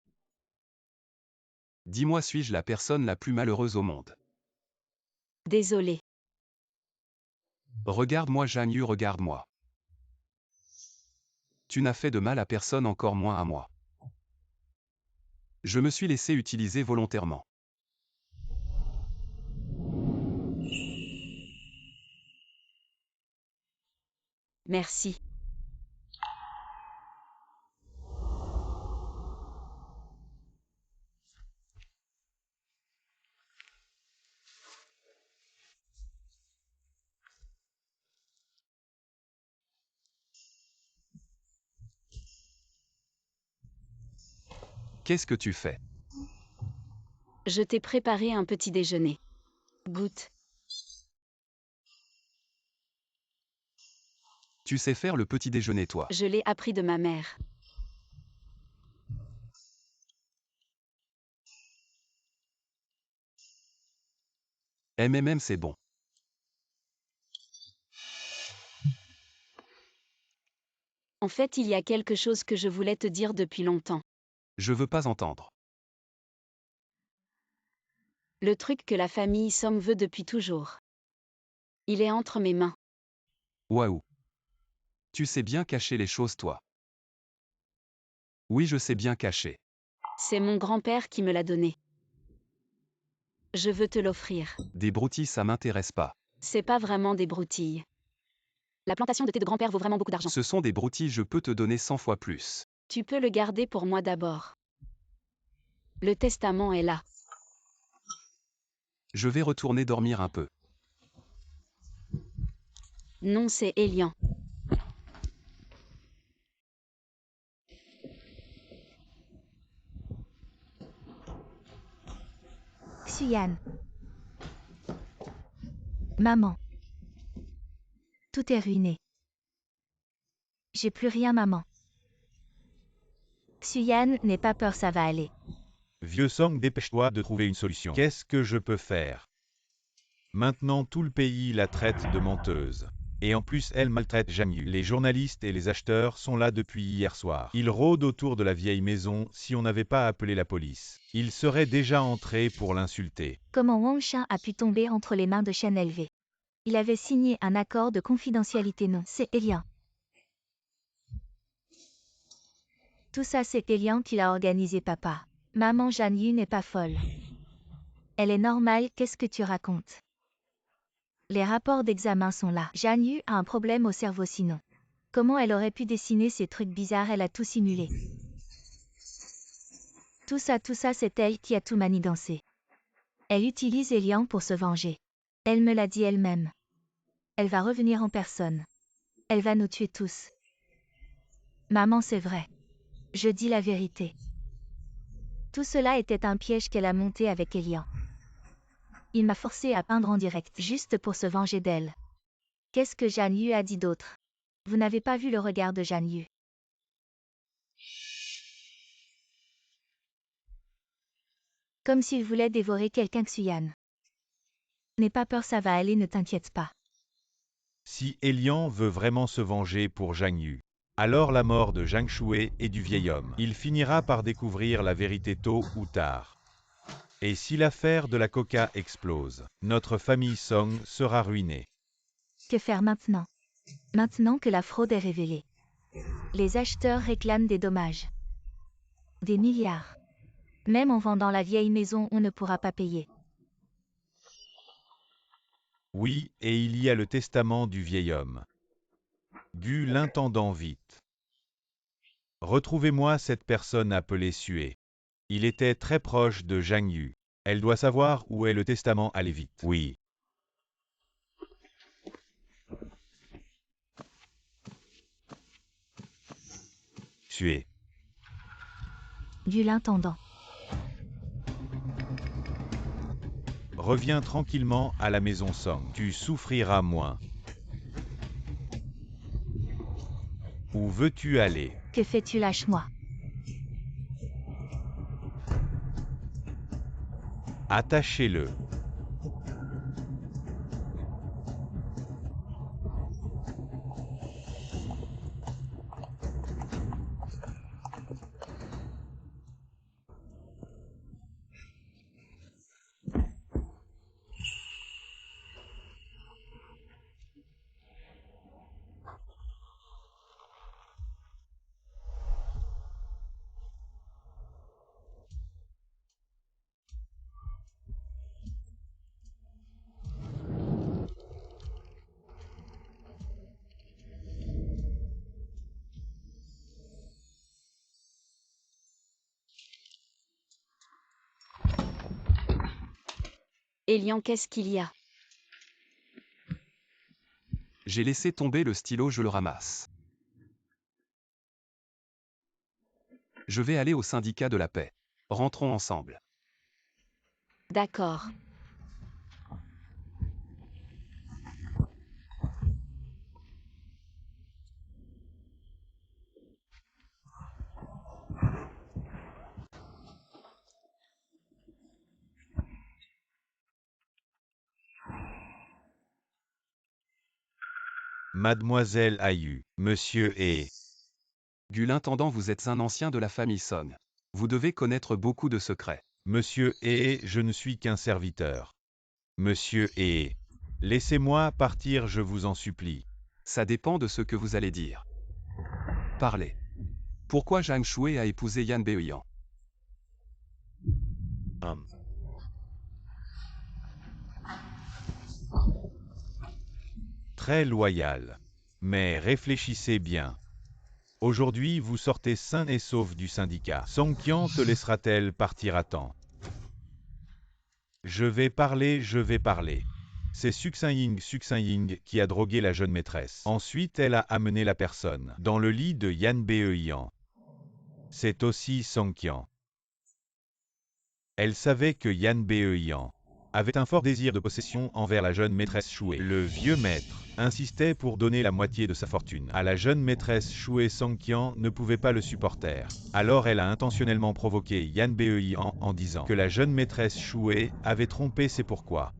Dis-moi, suis-je la personne la plus malheureuse au monde? Désolé. Regarde-moi, Zhang Yu, regarde-moi. Tu n'as fait de mal à personne, encore moins à moi. Je me suis laissé utiliser volontairement. Merci. Qu'est-ce que tu fais? Je t'ai préparé un petit déjeuner. Goûte. Tu sais faire le petit déjeuner, toi? Je l'ai appris de ma mère. MMM, c'est bon. En fait, il y a quelque chose que je voulais te dire depuis longtemps. Je veux pas entendre. Le truc que la famille Somme veut depuis toujours. Il est entre mes mains. Waouh. Tu sais bien cacher les choses, toi. Oui, je sais bien cacher. C'est mon grand-père qui me l'a donné. Je veux te l'offrir. Des broutilles, ça m'intéresse pas. C'est pas vraiment des broutilles. La plantation de thé de grand-père vaut vraiment beaucoup d'argent. Ce sont des broutilles, je peux te donner 100 fois plus. Tu peux le garder pour moi d'abord. Le testament est là. Je vais retourner dormir un peu. Non, c'est Elian. Xuyan. Maman. Tout est ruiné. J'ai plus rien, maman. Xuyan, n'aie pas peur, ça va aller. Vieux Song, dépêche-toi de trouver une solution. Qu'est-ce que je peux faire? Maintenant tout le pays la traite de menteuse. Et en plus elle maltraite Zhang Yu. Les journalistes et les acheteurs sont là depuis hier soir. Ils rôdent autour de la vieille maison. Si on n'avait pas appelé la police, ils seraient déjà entrés pour l'insulter. Comment Wang Shan a pu tomber entre les mains de Chen LV? Il avait signé un accord de confidentialité, non, c'est Elian. Tout ça c'est Elian qui l'a organisé, papa. Maman Zhang Yu n'est pas folle. Elle est normale, qu'est-ce que tu racontes? Les rapports d'examen sont là. Zhang Yu a un problème au cerveau sinon. Comment elle aurait pu dessiner ces trucs bizarres? Elle a tout simulé. Tout ça c'est elle qui a tout manigancé. Elle utilise Elian pour se venger. Elle me l'a dit elle-même. Elle va revenir en personne. Elle va nous tuer tous. Maman, c'est vrai. Je dis la vérité. Tout cela était un piège qu'elle a monté avec Elian. Il m'a forcé à peindre en direct, juste pour se venger d'elle. Qu'est-ce que Zhang Yu a dit d'autre? Vous n'avez pas vu le regard de Zhang Yu. Comme s'il voulait dévorer quelqu'un. Xuyan. N'aie pas peur, ça va aller, ne t'inquiète pas. Si Elian veut vraiment se venger pour Zhang Yu, alors la mort de Zhang Shuai et du vieil homme, il finira par découvrir la vérité tôt ou tard. Et si l'affaire de la coca explose, notre famille Song sera ruinée. Que faire maintenant? Maintenant que la fraude est révélée. Les acheteurs réclament des dommages. Des milliards. Même en vendant la vieille maison, on ne pourra pas payer. Oui, et il y a le testament du vieil homme. Du l'intendant vite. Retrouvez-moi cette personne appelée Sue. Il était très proche de Zhang Yu. Elle doit savoir où est le testament, allez vite. Oui. Sue. Du l'intendant. Reviens tranquillement à la maison Song. Tu souffriras moins. Où veux-tu aller? Que fais-tu? Lâche-moi. Attachez-le. Elian, qu'est-ce qu'il y a? J'ai laissé tomber le stylo, je le ramasse. Je vais aller au syndicat de la paix. Rentrons ensemble. D'accord. Mademoiselle Ayu, monsieur et... Gu l'intendant, vous êtes un ancien de la famille Song. Vous devez connaître beaucoup de secrets. Monsieur et je ne suis qu'un serviteur. Monsieur et... Laissez-moi partir, je vous en supplie. Ça dépend de ce que vous allez dire. Parlez. Pourquoi Zhang Shuai a épousé Yan Beoyan? Très loyal. Mais réfléchissez bien. Aujourd'hui, vous sortez sain et sauf du syndicat. Songqian te laissera-t-elle partir à temps? Je vais parler. C'est Suxin-Ying qui a drogué la jeune maîtresse. Ensuite, elle a amené la personne dans le lit de Yan Beiyan. C'est aussi Songqian. Elle savait que Yan Beiyan avait un fort désir de possession envers la jeune maîtresse Shué. Le vieux maître insistait pour donner la moitié de sa fortune à la jeune maîtresse Shué. Songqian ne pouvait pas le supporter. Alors elle a intentionnellement provoqué Yan Beiyan en disant que la jeune maîtresse Shué avait trompé. C'est pourquoi.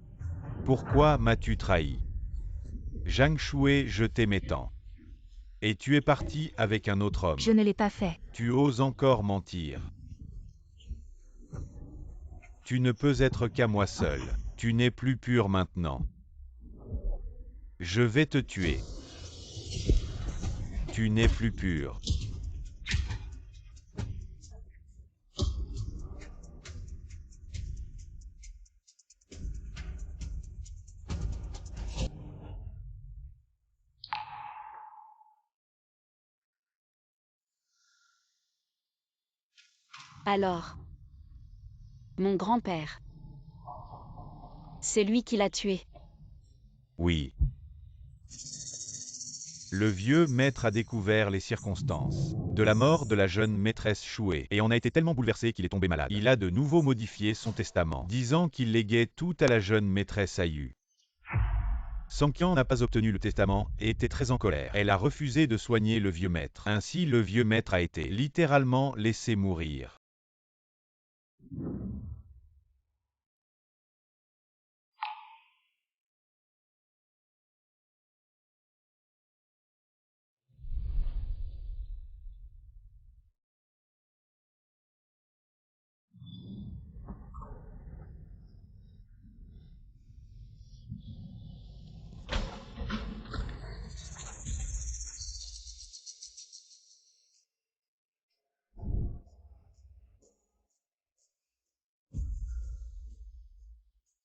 Pourquoi m'as-tu trahi? Zhang Shué, je t'aimais tant. Et tu es parti avec un autre homme. Je ne l'ai pas fait. Tu oses encore mentir. Tu ne peux être qu'à moi seul. Tu n'es plus pur maintenant. Je vais te tuer. Tu n'es plus pur. Alors, mon grand-père. C'est lui qui l'a tué. Oui. Le vieux maître a découvert les circonstances de la mort de la jeune maîtresse Shué et en a été tellement bouleversé qu'il est tombé malade. Il a de nouveau modifié son testament, disant qu'il léguait tout à la jeune maîtresse Ayu. Songqian n'a pas obtenu le testament et était très en colère. Elle a refusé de soigner le vieux maître. Ainsi, le vieux maître a été littéralement laissé mourir.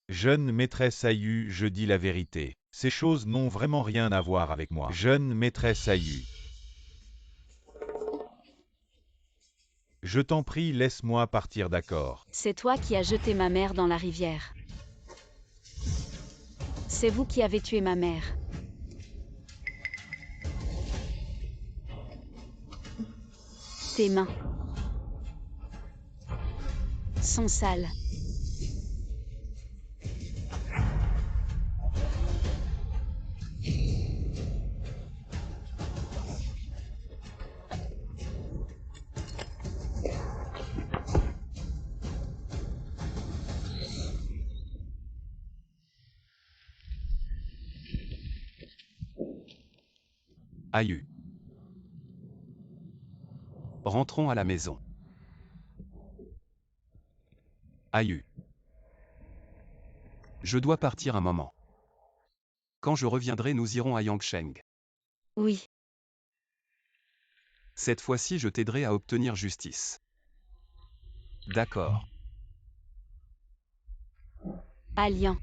Jeune maîtresse Ayu, je dis la vérité. Ces choses n'ont vraiment rien à voir avec moi. Jeune maîtresse Ayu. Je t'en prie, laisse-moi partir, d'accord? C'est toi qui as jeté ma mère dans la rivière. C'est vous qui avez tué ma mère. Tes mains sont sales. Ayu. Rentrons à la maison. Ayu. Je dois partir un moment. Quand je reviendrai, nous irons à Yangsheng. Oui, Cette fois-ci, je t'aiderai à obtenir justice. D'accord. Alliant.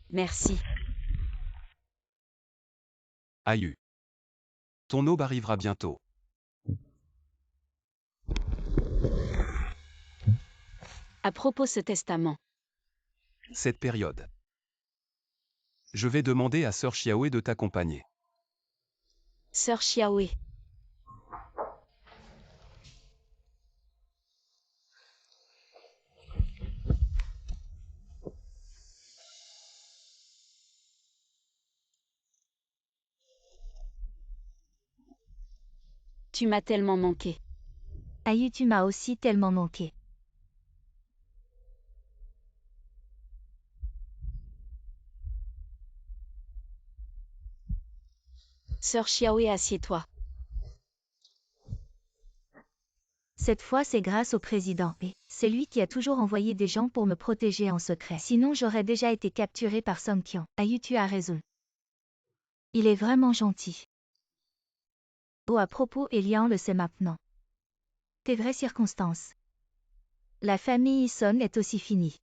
Merci. Ayu. Ton aube arrivera bientôt. À propos ce testament. Cette période. Je vais demander à Sœur Xiaoé de t'accompagner. Sœur Xiaoé. Tu m'as tellement manqué. Ayu, tu m'as aussi tellement manqué. Sœur Xiaoé, assieds-toi. Cette fois, c'est grâce au président. Et c'est lui qui a toujours envoyé des gens pour me protéger en secret. Sinon, j'aurais déjà été capturé par Songqian. Ayu, tu as raison. Il est vraiment gentil. Oh, à propos, Elian le sait maintenant. Tes vraies circonstances. La famille Song est aussi finie.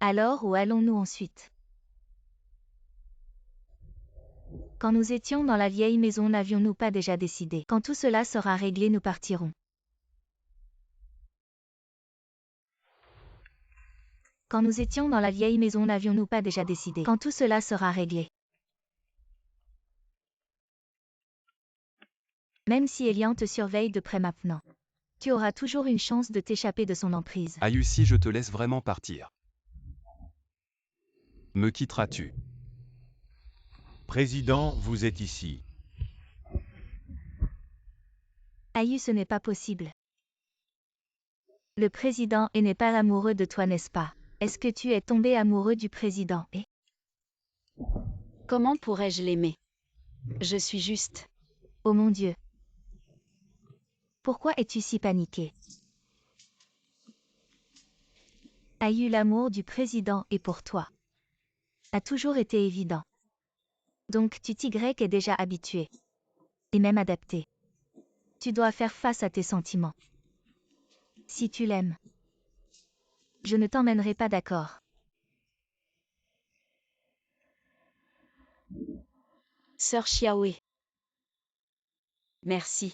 Alors, où allons-nous ensuite? Quand nous étions dans la vieille maison, n'avions-nous pas déjà décidé? Quand tout cela sera réglé, nous partirons. Quand nous étions dans la vieille maison, n'avions-nous pas déjà décidé? Quand tout cela sera réglé. Même si Elian te surveille de près maintenant, tu auras toujours une chance de t'échapper de son emprise. Aïe, si je te laisse vraiment partir, me quitteras-tu? Président, vous êtes ici. Aïe, ce n'est pas possible. Le président n'est pas amoureux de toi, n'est-ce pas? Est-ce que tu es tombé amoureux du président? Comment pourrais-je l'aimer? Je suis juste. Oh mon Dieu. Pourquoi es-tu si paniqué? Aïe, l'amour du président est pour toi. A toujours été évident. Donc tu t'y est déjà habitué. Et même adapté. Tu dois faire face à tes sentiments. Si tu l'aimes, je ne t'emmènerai pas, d'accord? Sœur Xiaoe. Merci.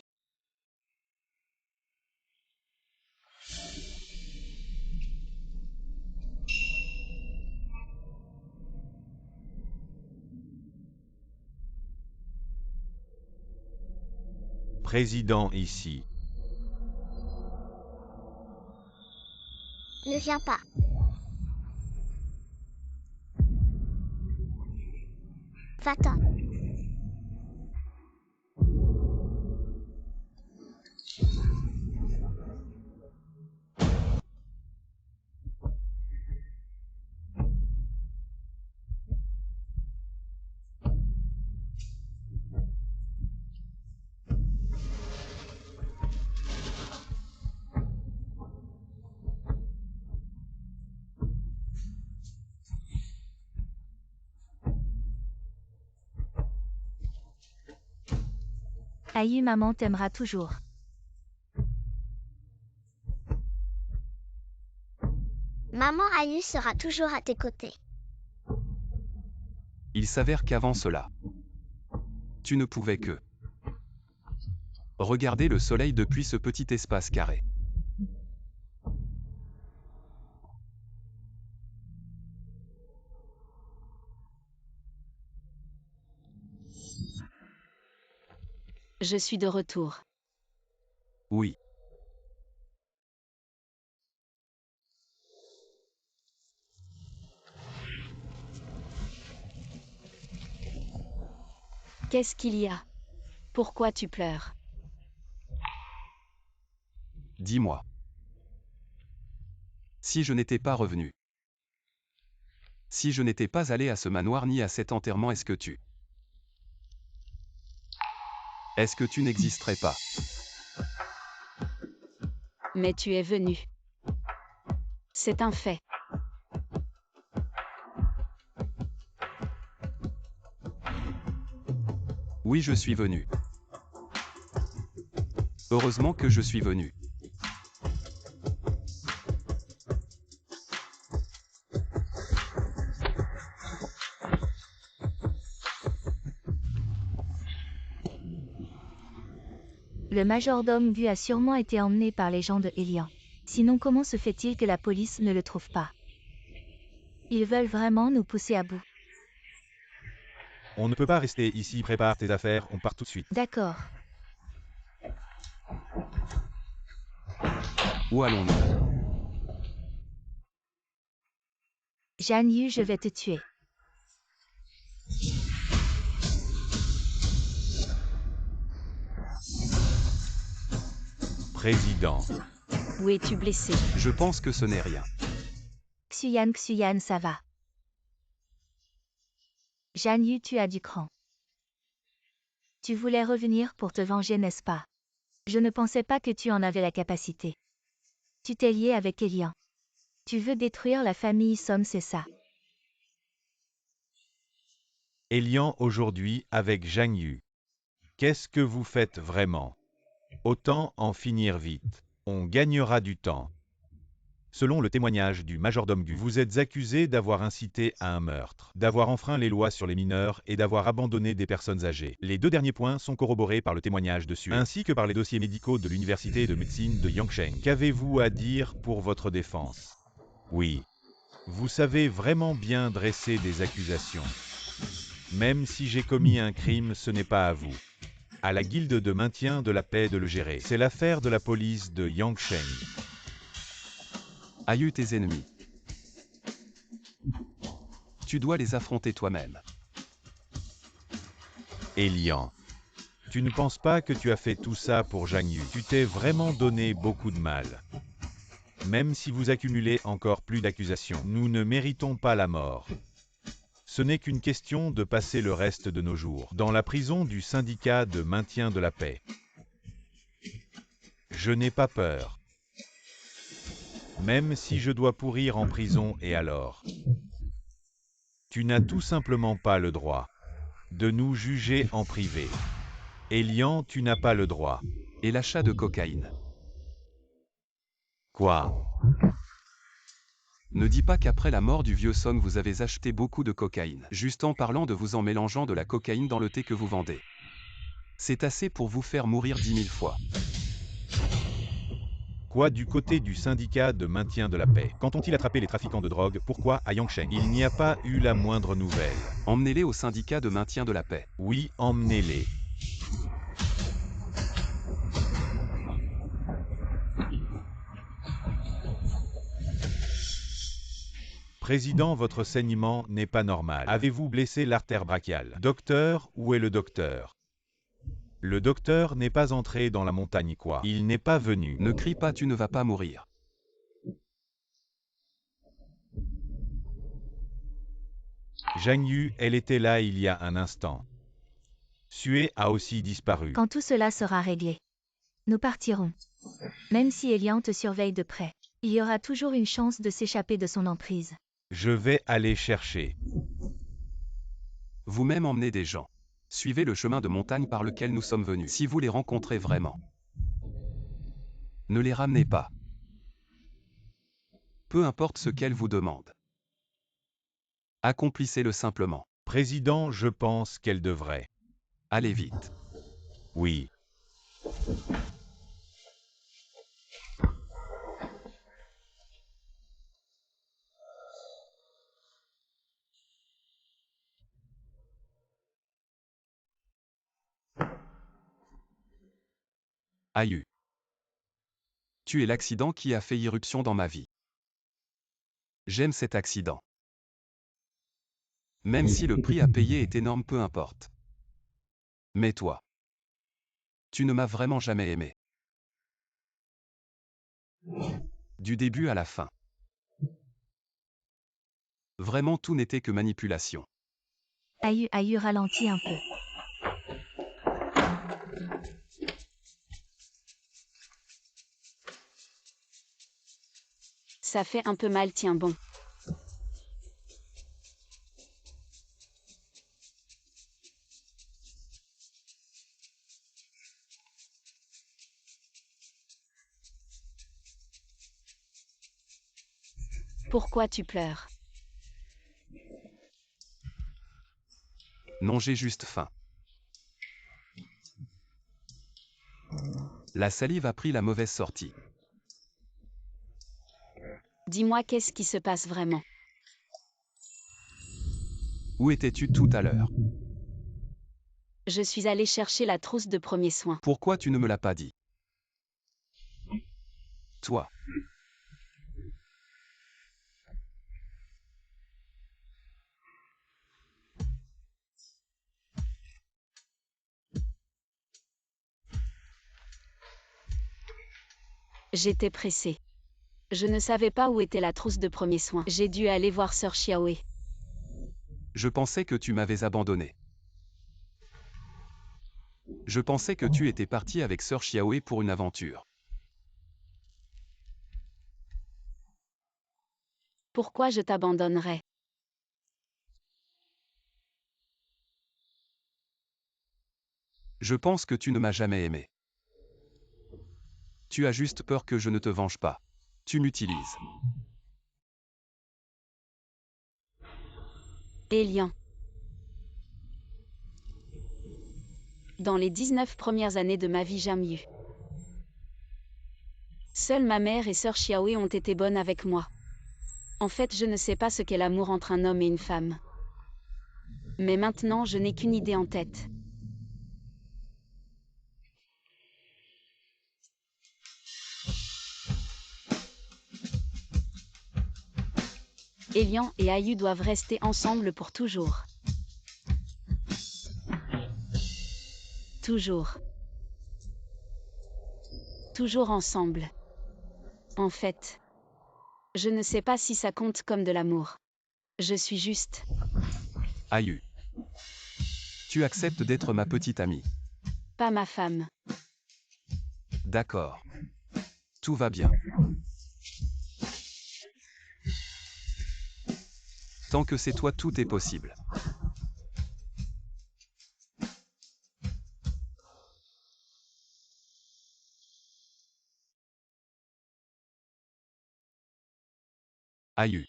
Président ici. Ne viens pas. Va-t'en. Aïe, maman t'aimera toujours. Maman Aïe sera toujours à tes côtés. Il s'avère qu'avant cela, tu ne pouvais que regarder le soleil depuis ce petit espace carré. Je suis de retour. Oui. Qu'est-ce qu'il y a? Pourquoi tu pleures? Dis-moi. Si je n'étais pas revenu, si je n'étais pas allé à ce manoir ni à cet enterrement, est-ce que tu n'existerais pas? Mais tu es venu. C'est un fait. Oui, je suis venu. Heureusement que je suis venu. Le majordome Gu a sûrement été emmené par les gens de Elian. Sinon, comment se fait-il que la police ne le trouve pas? Ils veulent vraiment nous pousser à bout. On ne peut pas rester ici, prépare tes affaires, on part tout de suite. D'accord. Où allons-nous? Jeanne Yu, je vais te tuer. Président. Où es-tu blessé? Je pense que ce n'est rien. Xuyan, ça va. Jeanne Yu, tu as du cran. Tu voulais revenir pour te venger, n'est-ce pas? Je ne pensais pas que tu en avais la capacité. Tu t'es lié avec Elian. Tu veux détruire la famille Somme, c'est ça? Elian aujourd'hui avec Zhang Yu. Qu'est-ce que vous faites vraiment? Autant en finir vite. On gagnera du temps. Selon le témoignage du majordome Gu, vous êtes accusé d'avoir incité à un meurtre, d'avoir enfreint les lois sur les mineurs et d'avoir abandonné des personnes âgées. Les deux derniers points sont corroborés par le témoignage de Sue, ainsi que par les dossiers médicaux de l'université de médecine de Yangsheng. Qu'avez-vous à dire pour votre défense? Oui. Vous savez vraiment bien dresser des accusations. Même si j'ai commis un crime, ce n'est pas à vous. À la guilde de maintien de la paix de le gérer. C'est l'affaire de la police de Yangsheng. Aïe tes ennemis. Tu dois les affronter toi-même. Elian. Tu ne penses pas que tu as fait tout ça pour Zhang Yu. Tu t'es vraiment donné beaucoup de mal. Même si vous accumulez encore plus d'accusations, nous ne méritons pas la mort. Ce n'est qu'une question de passer le reste de nos jours dans la prison du syndicat de maintien de la paix. Je n'ai pas peur. Même si je dois pourrir en prison, et alors? Tu n'as tout simplement pas le droit de nous juger en privé. Elian, tu n'as pas le droit. Et l'achat de cocaïne. Quoi? Ne dis pas qu'après la mort du vieux Song vous avez acheté beaucoup de cocaïne, juste en parlant de vous en mélangeant de la cocaïne dans le thé que vous vendez. C'est assez pour vous faire mourir 10 000 fois. Quoi du côté du syndicat de maintien de la paix? Quand ont-ils attrapé les trafiquants de drogue? Pourquoi à Yangsheng? Il n'y a pas eu la moindre nouvelle. Emmenez-les au syndicat de maintien de la paix. Oui, emmenez-les. Président, votre saignement n'est pas normal. Avez-vous blessé l'artère brachiale? Docteur, où est le docteur? Le docteur n'est pas entré dans la montagne quoi? Il n'est pas venu. Ne crie pas, tu ne vas pas mourir. Zhang Yu, elle était là il y a un instant. Sue a aussi disparu. Quand tout cela sera réglé, nous partirons. Même si Elian te surveille de près, il y aura toujours une chance de s'échapper de son emprise. Je vais aller chercher. Vous-même emmenez des gens. Suivez le chemin de montagne par lequel nous sommes venus. Si vous les rencontrez vraiment, ne les ramenez pas. Peu importe ce qu'elles vous demandent. Accomplissez-le simplement. Président, je pense qu'elle devrait. Allez vite. Oui. Aïe. Tu es l'accident qui a fait irruption dans ma vie. J'aime cet accident. Même si le prix à payer est énorme, peu importe. Mais toi, tu ne m'as vraiment jamais aimé. Du début à la fin. Vraiment tout n'était que manipulation. Aïe ralentit un peu. Ça fait un peu mal, tiens bon. Pourquoi tu pleures? Non, j'ai juste faim. La salive a pris la mauvaise sortie. Dis-moi qu'est-ce qui se passe vraiment? Où étais-tu tout à l'heure? Je suis allée chercher la trousse de premiers soins. Pourquoi tu ne me l'as pas dit? Toi. J'étais pressée. Je ne savais pas où était la trousse de premiers soins. J'ai dû aller voir Sœur Xiaoe. Je pensais que tu m'avais abandonné. Je pensais que tu étais parti avec Sœur Xiaoe pour une aventure. Pourquoi je t'abandonnerais? Je pense que tu ne m'as jamais aimé. Tu as juste peur que je ne te venge pas. Tu m'utilises. Elian. Dans les 19 premières années de ma vie, j'aime eu. Seules ma mère et sœur Xiaoe ont été bonnes avec moi. En fait, je ne sais pas ce qu'est l'amour entre un homme et une femme. Mais maintenant, je n'ai qu'une idée en tête. Elian et Ayu doivent rester ensemble pour toujours. Toujours. Toujours ensemble. En fait, je ne sais pas si ça compte comme de l'amour. Je suis juste. Ayu. Tu acceptes d'être ma petite amie. Pas ma femme. D'accord. Tout va bien. Tant que c'est toi, tout est possible. Ayu.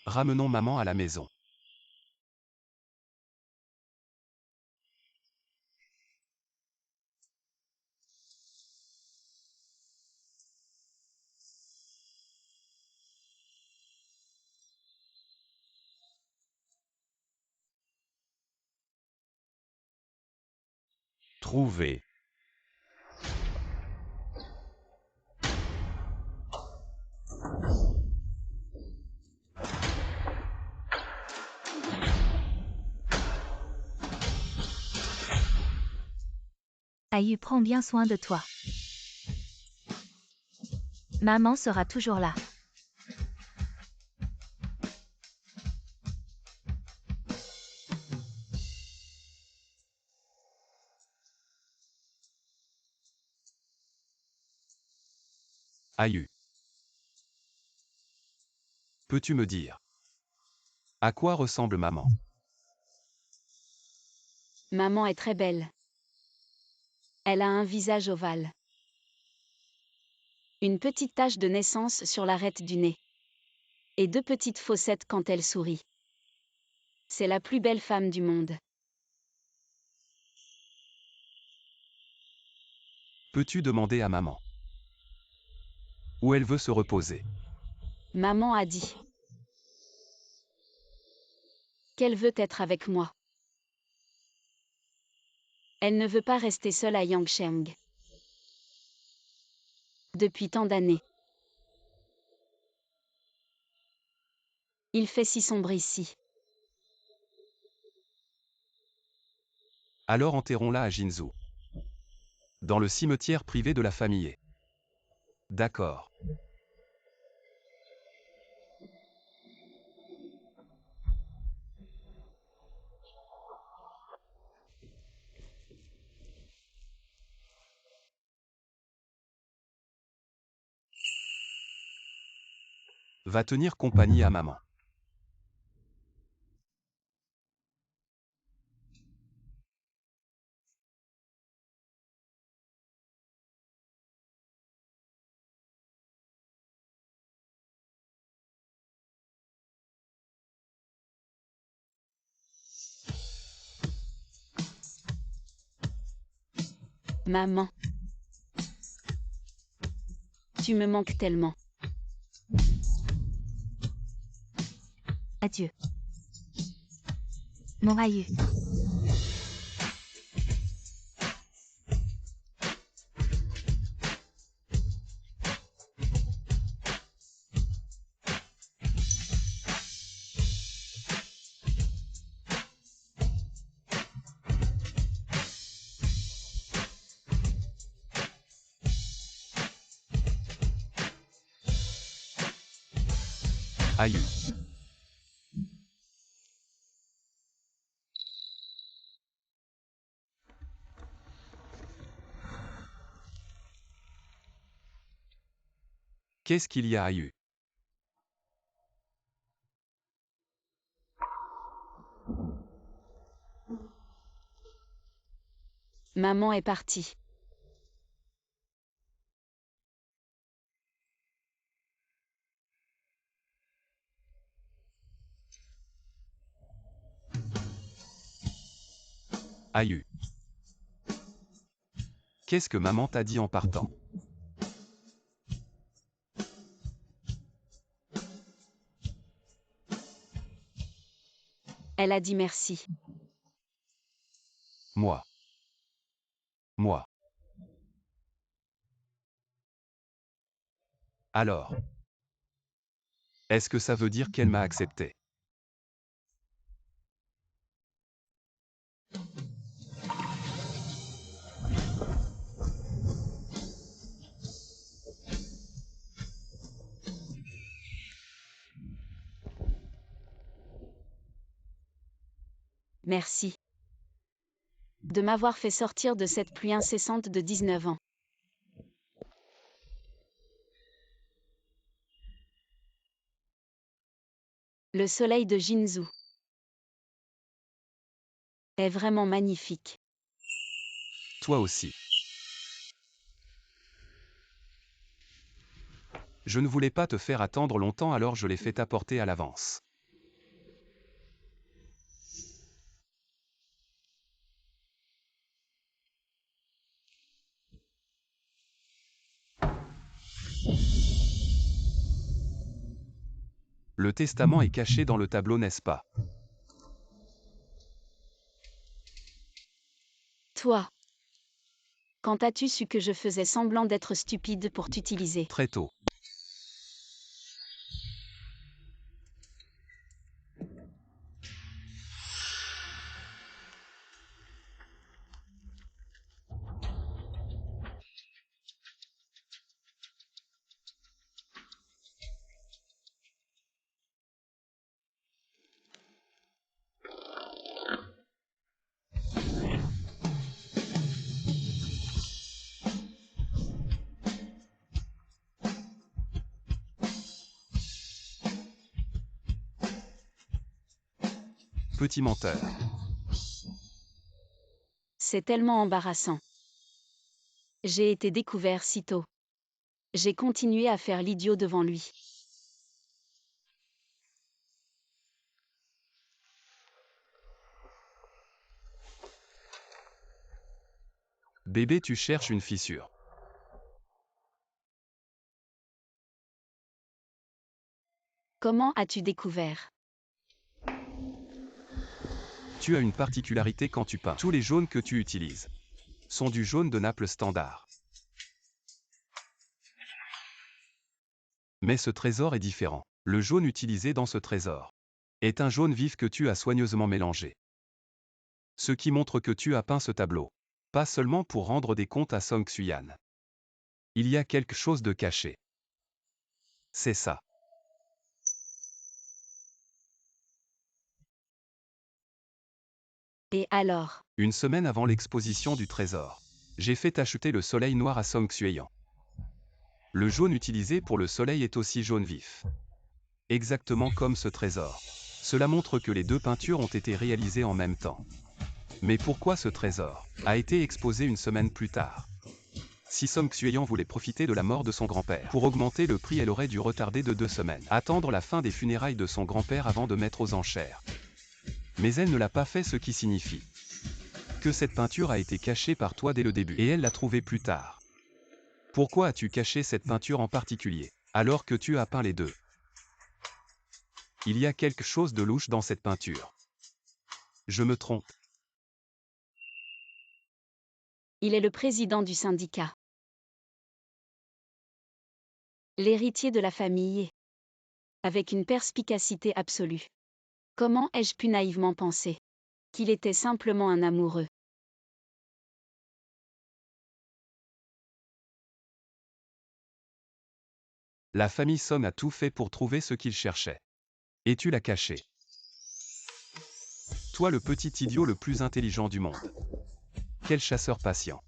Ramenons maman à la maison. Trouver. Ayu prend bien soin de toi. Maman sera toujours là. Ayu. Peux-tu me dire à quoi ressemble maman? Maman est très belle. Elle a un visage ovale. Une petite tache de naissance sur l'arête du nez. Et 2 petites fossettes quand elle sourit. C'est la plus belle femme du monde. Peux-tu demander à maman où elle veut se reposer? Maman a dit qu'elle veut être avec moi. Elle ne veut pas rester seule à Yangsheng. Depuis tant d'années. Il fait si sombre ici. Alors enterrons-la à Jinzhou. Dans le cimetière privé de la famille. D'accord. Va tenir compagnie à maman. Maman. Tu me manques tellement. Adieu. Mon Ayu. Ayu. Qu'est-ce qu'il y a, Ayu? Maman est partie. Aïe. Qu'est-ce que maman t'a dit en partant? Elle a dit merci. Moi. Alors. Est-ce que ça veut dire qu'elle m'a accepté? Merci. De m'avoir fait sortir de cette pluie incessante de 19 ans. Le soleil de Jinzhou est vraiment magnifique. Toi aussi. Je ne voulais pas te faire attendre longtemps, alors je l'ai fait apporter à l'avance. Le testament est caché dans le tableau, n'est-ce pas? Toi. Quand as-tu su que je faisais semblant d'être stupide pour t'utiliser? Très tôt. Petit menteur. C'est tellement embarrassant. J'ai été découvert si tôt. J'ai continué à faire l'idiot devant lui. Bébé, tu cherches une fissure. Comment as-tu découvert? Tu as une particularité quand tu peins. Tous les jaunes que tu utilises sont du jaune de Naples standard. Mais ce trésor est différent. Le jaune utilisé dans ce trésor est un jaune vif que tu as soigneusement mélangé. Ce qui montre que tu as peint ce tableau, pas seulement pour rendre des comptes à Song Xuyan. Il y a quelque chose de caché. C'est ça. Et alors? Une semaine avant l'exposition du trésor, j'ai fait acheter le soleil noir à Song Xuyan. Le jaune utilisé pour le soleil est aussi jaune vif. Exactement comme ce trésor. Cela montre que les deux peintures ont été réalisées en même temps. Mais pourquoi ce trésor a été exposé une semaine plus tard? Si Song Xuyan voulait profiter de la mort de son grand-père pour augmenter le prix, elle aurait dû retarder de 2 semaines, attendre la fin des funérailles de son grand-père avant de mettre aux enchères. Mais elle ne l'a pas fait, ce qui signifie que cette peinture a été cachée par toi dès le début, et elle l'a trouvée plus tard. Pourquoi as-tu caché cette peinture en particulier, alors que tu as peint les deux? Il y a quelque chose de louche dans cette peinture. Je me trompe. Il est le président du syndicat. L'héritier de la famille. Avec une perspicacité absolue. Comment ai-je pu naïvement penser qu'il était simplement un amoureux? La famille Song a tout fait pour trouver ce qu'il cherchait. Et tu l'as caché. Toi, le petit idiot le plus intelligent du monde. Quel chasseur patient.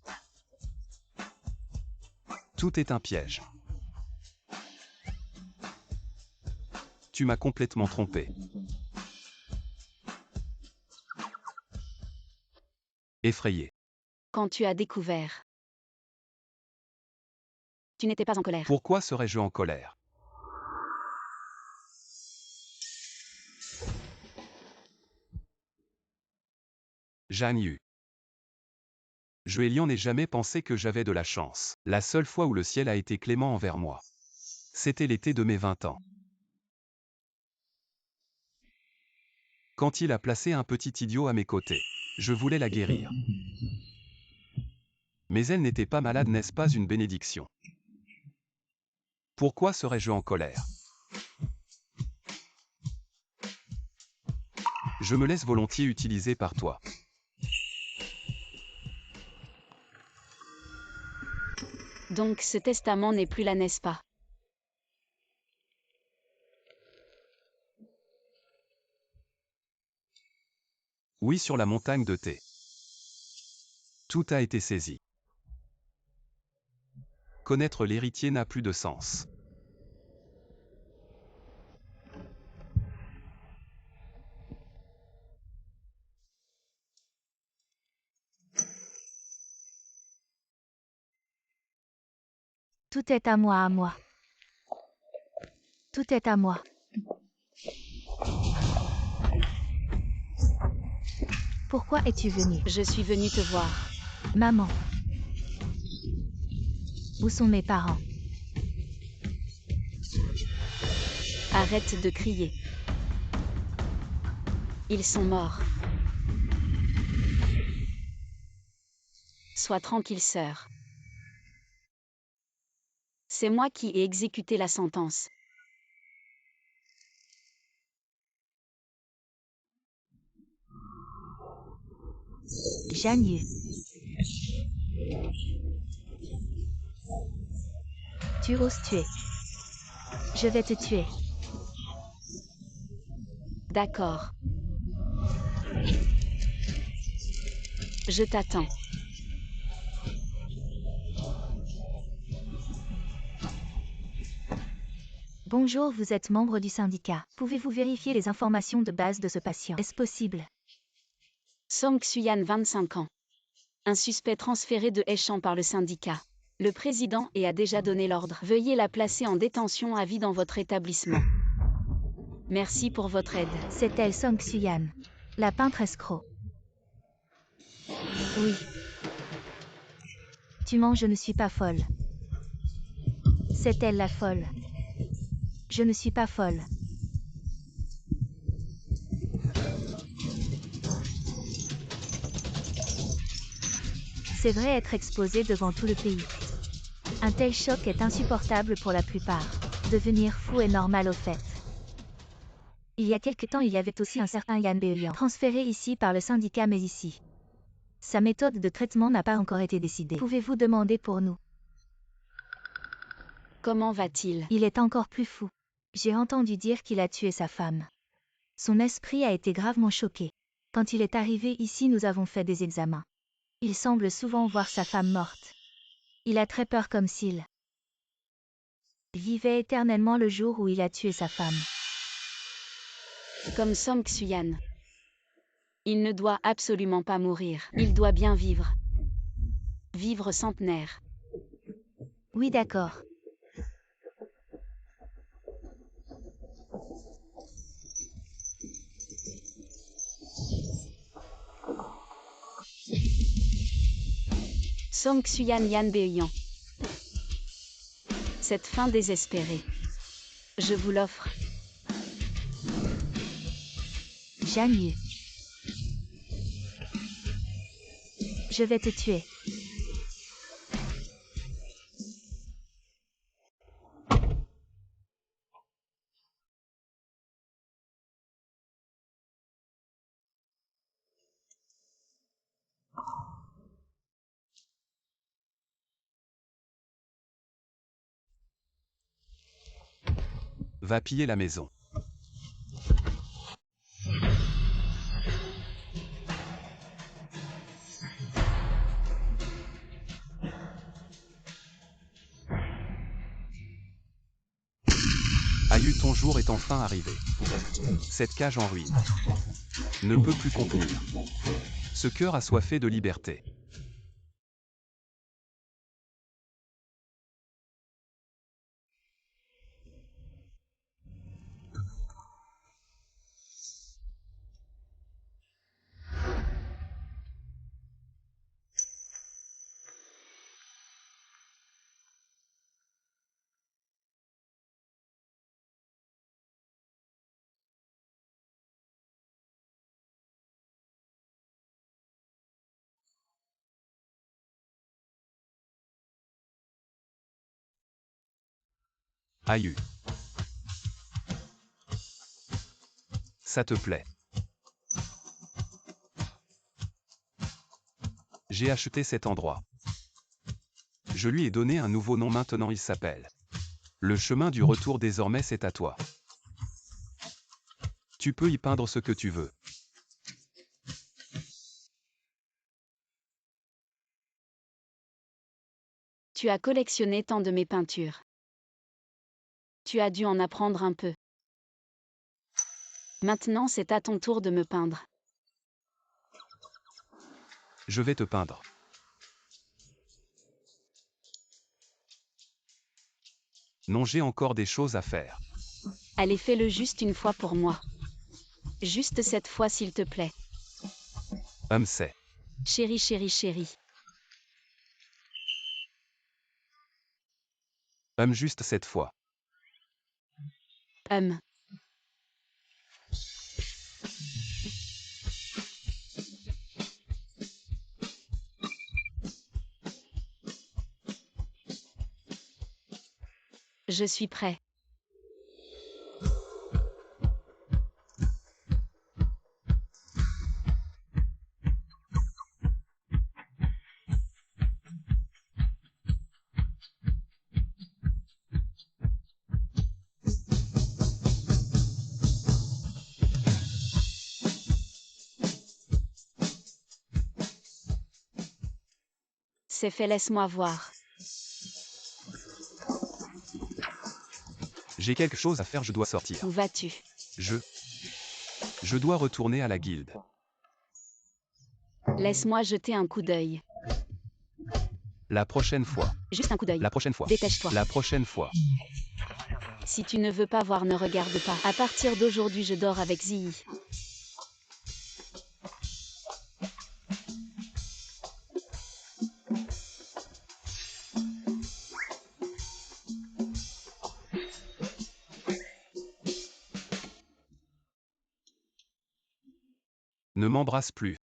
Tout est un piège. Tu m'as complètement trompé. Effrayé. Quand tu as découvert. Tu n'étais pas en colère. Pourquoi serais-je en colère? Zhang Yu. Je n'ai jamais pensé que j'avais de la chance. La seule fois où le ciel a été clément envers moi. C'était l'été de mes 20 ans. Quand il a placé un petit idiot à mes côtés. Je voulais la guérir. Mais elle n'était pas malade, n'est-ce pas une bénédiction? Pourquoi serais-je en colère? Je me laisse volontiers utiliser par toi. Donc ce testament n'est plus là, n'est-ce pas? Oui, sur la montagne de thé. Tout a été saisi. Connaître l'héritier n'a plus de sens. Tout est à moi, à moi. Tout est à moi. Pourquoi es-tu venu? Je suis venue te voir. Maman. Où sont mes parents? Arrête de crier. Ils sont morts. Sois tranquille, sœur. C'est moi qui ai exécuté la sentence. Jian Yu. Tu oses tuer. Je vais te tuer. D'accord. Je t'attends. Bonjour, vous êtes membre du syndicat. Pouvez-vous vérifier les informations de base de ce patient? Est-ce possible? Song Xuyan, 25 ans. Un suspect transféré de Heichan par le syndicat. Le président a déjà donné l'ordre. Veuillez la placer en détention à vie dans votre établissement. Merci pour votre aide. C'est elle, Song Xuyan. La peintre escroc. Oui. Tu mens, je ne suis pas folle. C'est elle la folle. Je ne suis pas folle. C'est vrai être exposé devant tout le pays. Un tel choc est insupportable pour la plupart. Devenir fou est normal au fait. Il y a quelque temps, il y avait aussi un certain Yan Beoyan, transféré ici par le syndicat, mais ici. Sa méthode de traitement n'a pas encore été décidée. Pouvez-vous demander pour nous? Comment va-t-il? Il est encore plus fou. J'ai entendu dire qu'il a tué sa femme. Son esprit a été gravement choqué. Quand il est arrivé ici, nous avons fait des examens. Il semble souvent voir sa femme morte. Il a très peur, comme s'il vivait éternellement le jour où il a tué sa femme. Comme Song Xuyan. Il ne doit absolument pas mourir. Il doit bien vivre. Vivre centenaire. Oui, d'accord. Song Xuyan, Yan Beoyan. Cette fin désespérée. Je vous l'offre. Jian Yu. Je vais te tuer. Va piller la maison. Aïe, ton jour est enfin arrivé. Cette cage en ruine ne peut plus contenir. Ce cœur assoiffé de liberté. Aïe. Ça te plaît? J'ai acheté cet endroit. Je lui ai donné un nouveau nom maintenant, il s'appelle. Le chemin du retour désormais c'est à toi. Tu peux y peindre ce que tu veux. Tu as collectionné tant de mes peintures. Tu as dû en apprendre un peu. Maintenant c'est à ton tour de me peindre. Je vais te peindre. Non, j'ai encore des choses à faire. Allez, fais-le juste une fois pour moi. Juste cette fois s'il te plaît. C'est. Chérie, chérie, chérie. Juste cette fois. Je suis prêt. C'est fait, laisse-moi voir. J'ai quelque chose à faire, je dois sortir. Où vas-tu? Je dois retourner à la guilde. Laisse-moi jeter un coup d'œil. La prochaine fois. Juste un coup d'œil. La prochaine fois. Dépêche-toi. La prochaine fois. Si tu ne veux pas voir, ne regarde pas. À partir d'aujourd'hui, je dors avec Zii. Ne m'embrasse plus.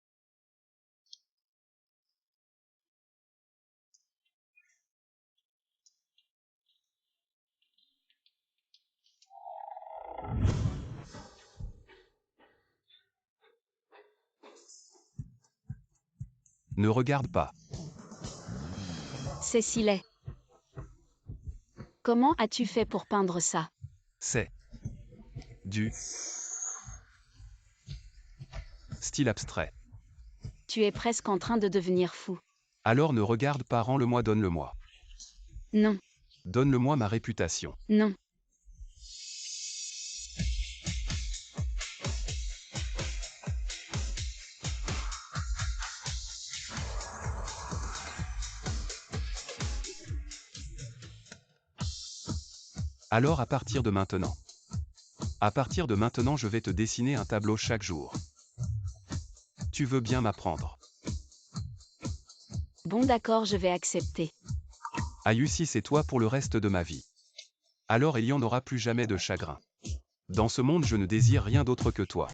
Ne regarde pas. C'est si laid. Comment as-tu fait pour peindre ça? C'est du style abstrait. Tu es presque en train de devenir fou. Alors ne regarde pas, rends-le-moi, donne-le-moi. Non, Donne-le-moi ma réputation. non. Alors à partir de maintenant. À partir de maintenant, je vais te dessiner un tableau chaque jour. Tu veux bien m'apprendre? Bon d'accord, je vais accepter. Aïe, si c'est toi pour le reste de ma vie. Alors il n'y en aura plus jamais de chagrin. Dans ce monde, je ne désire rien d'autre que toi.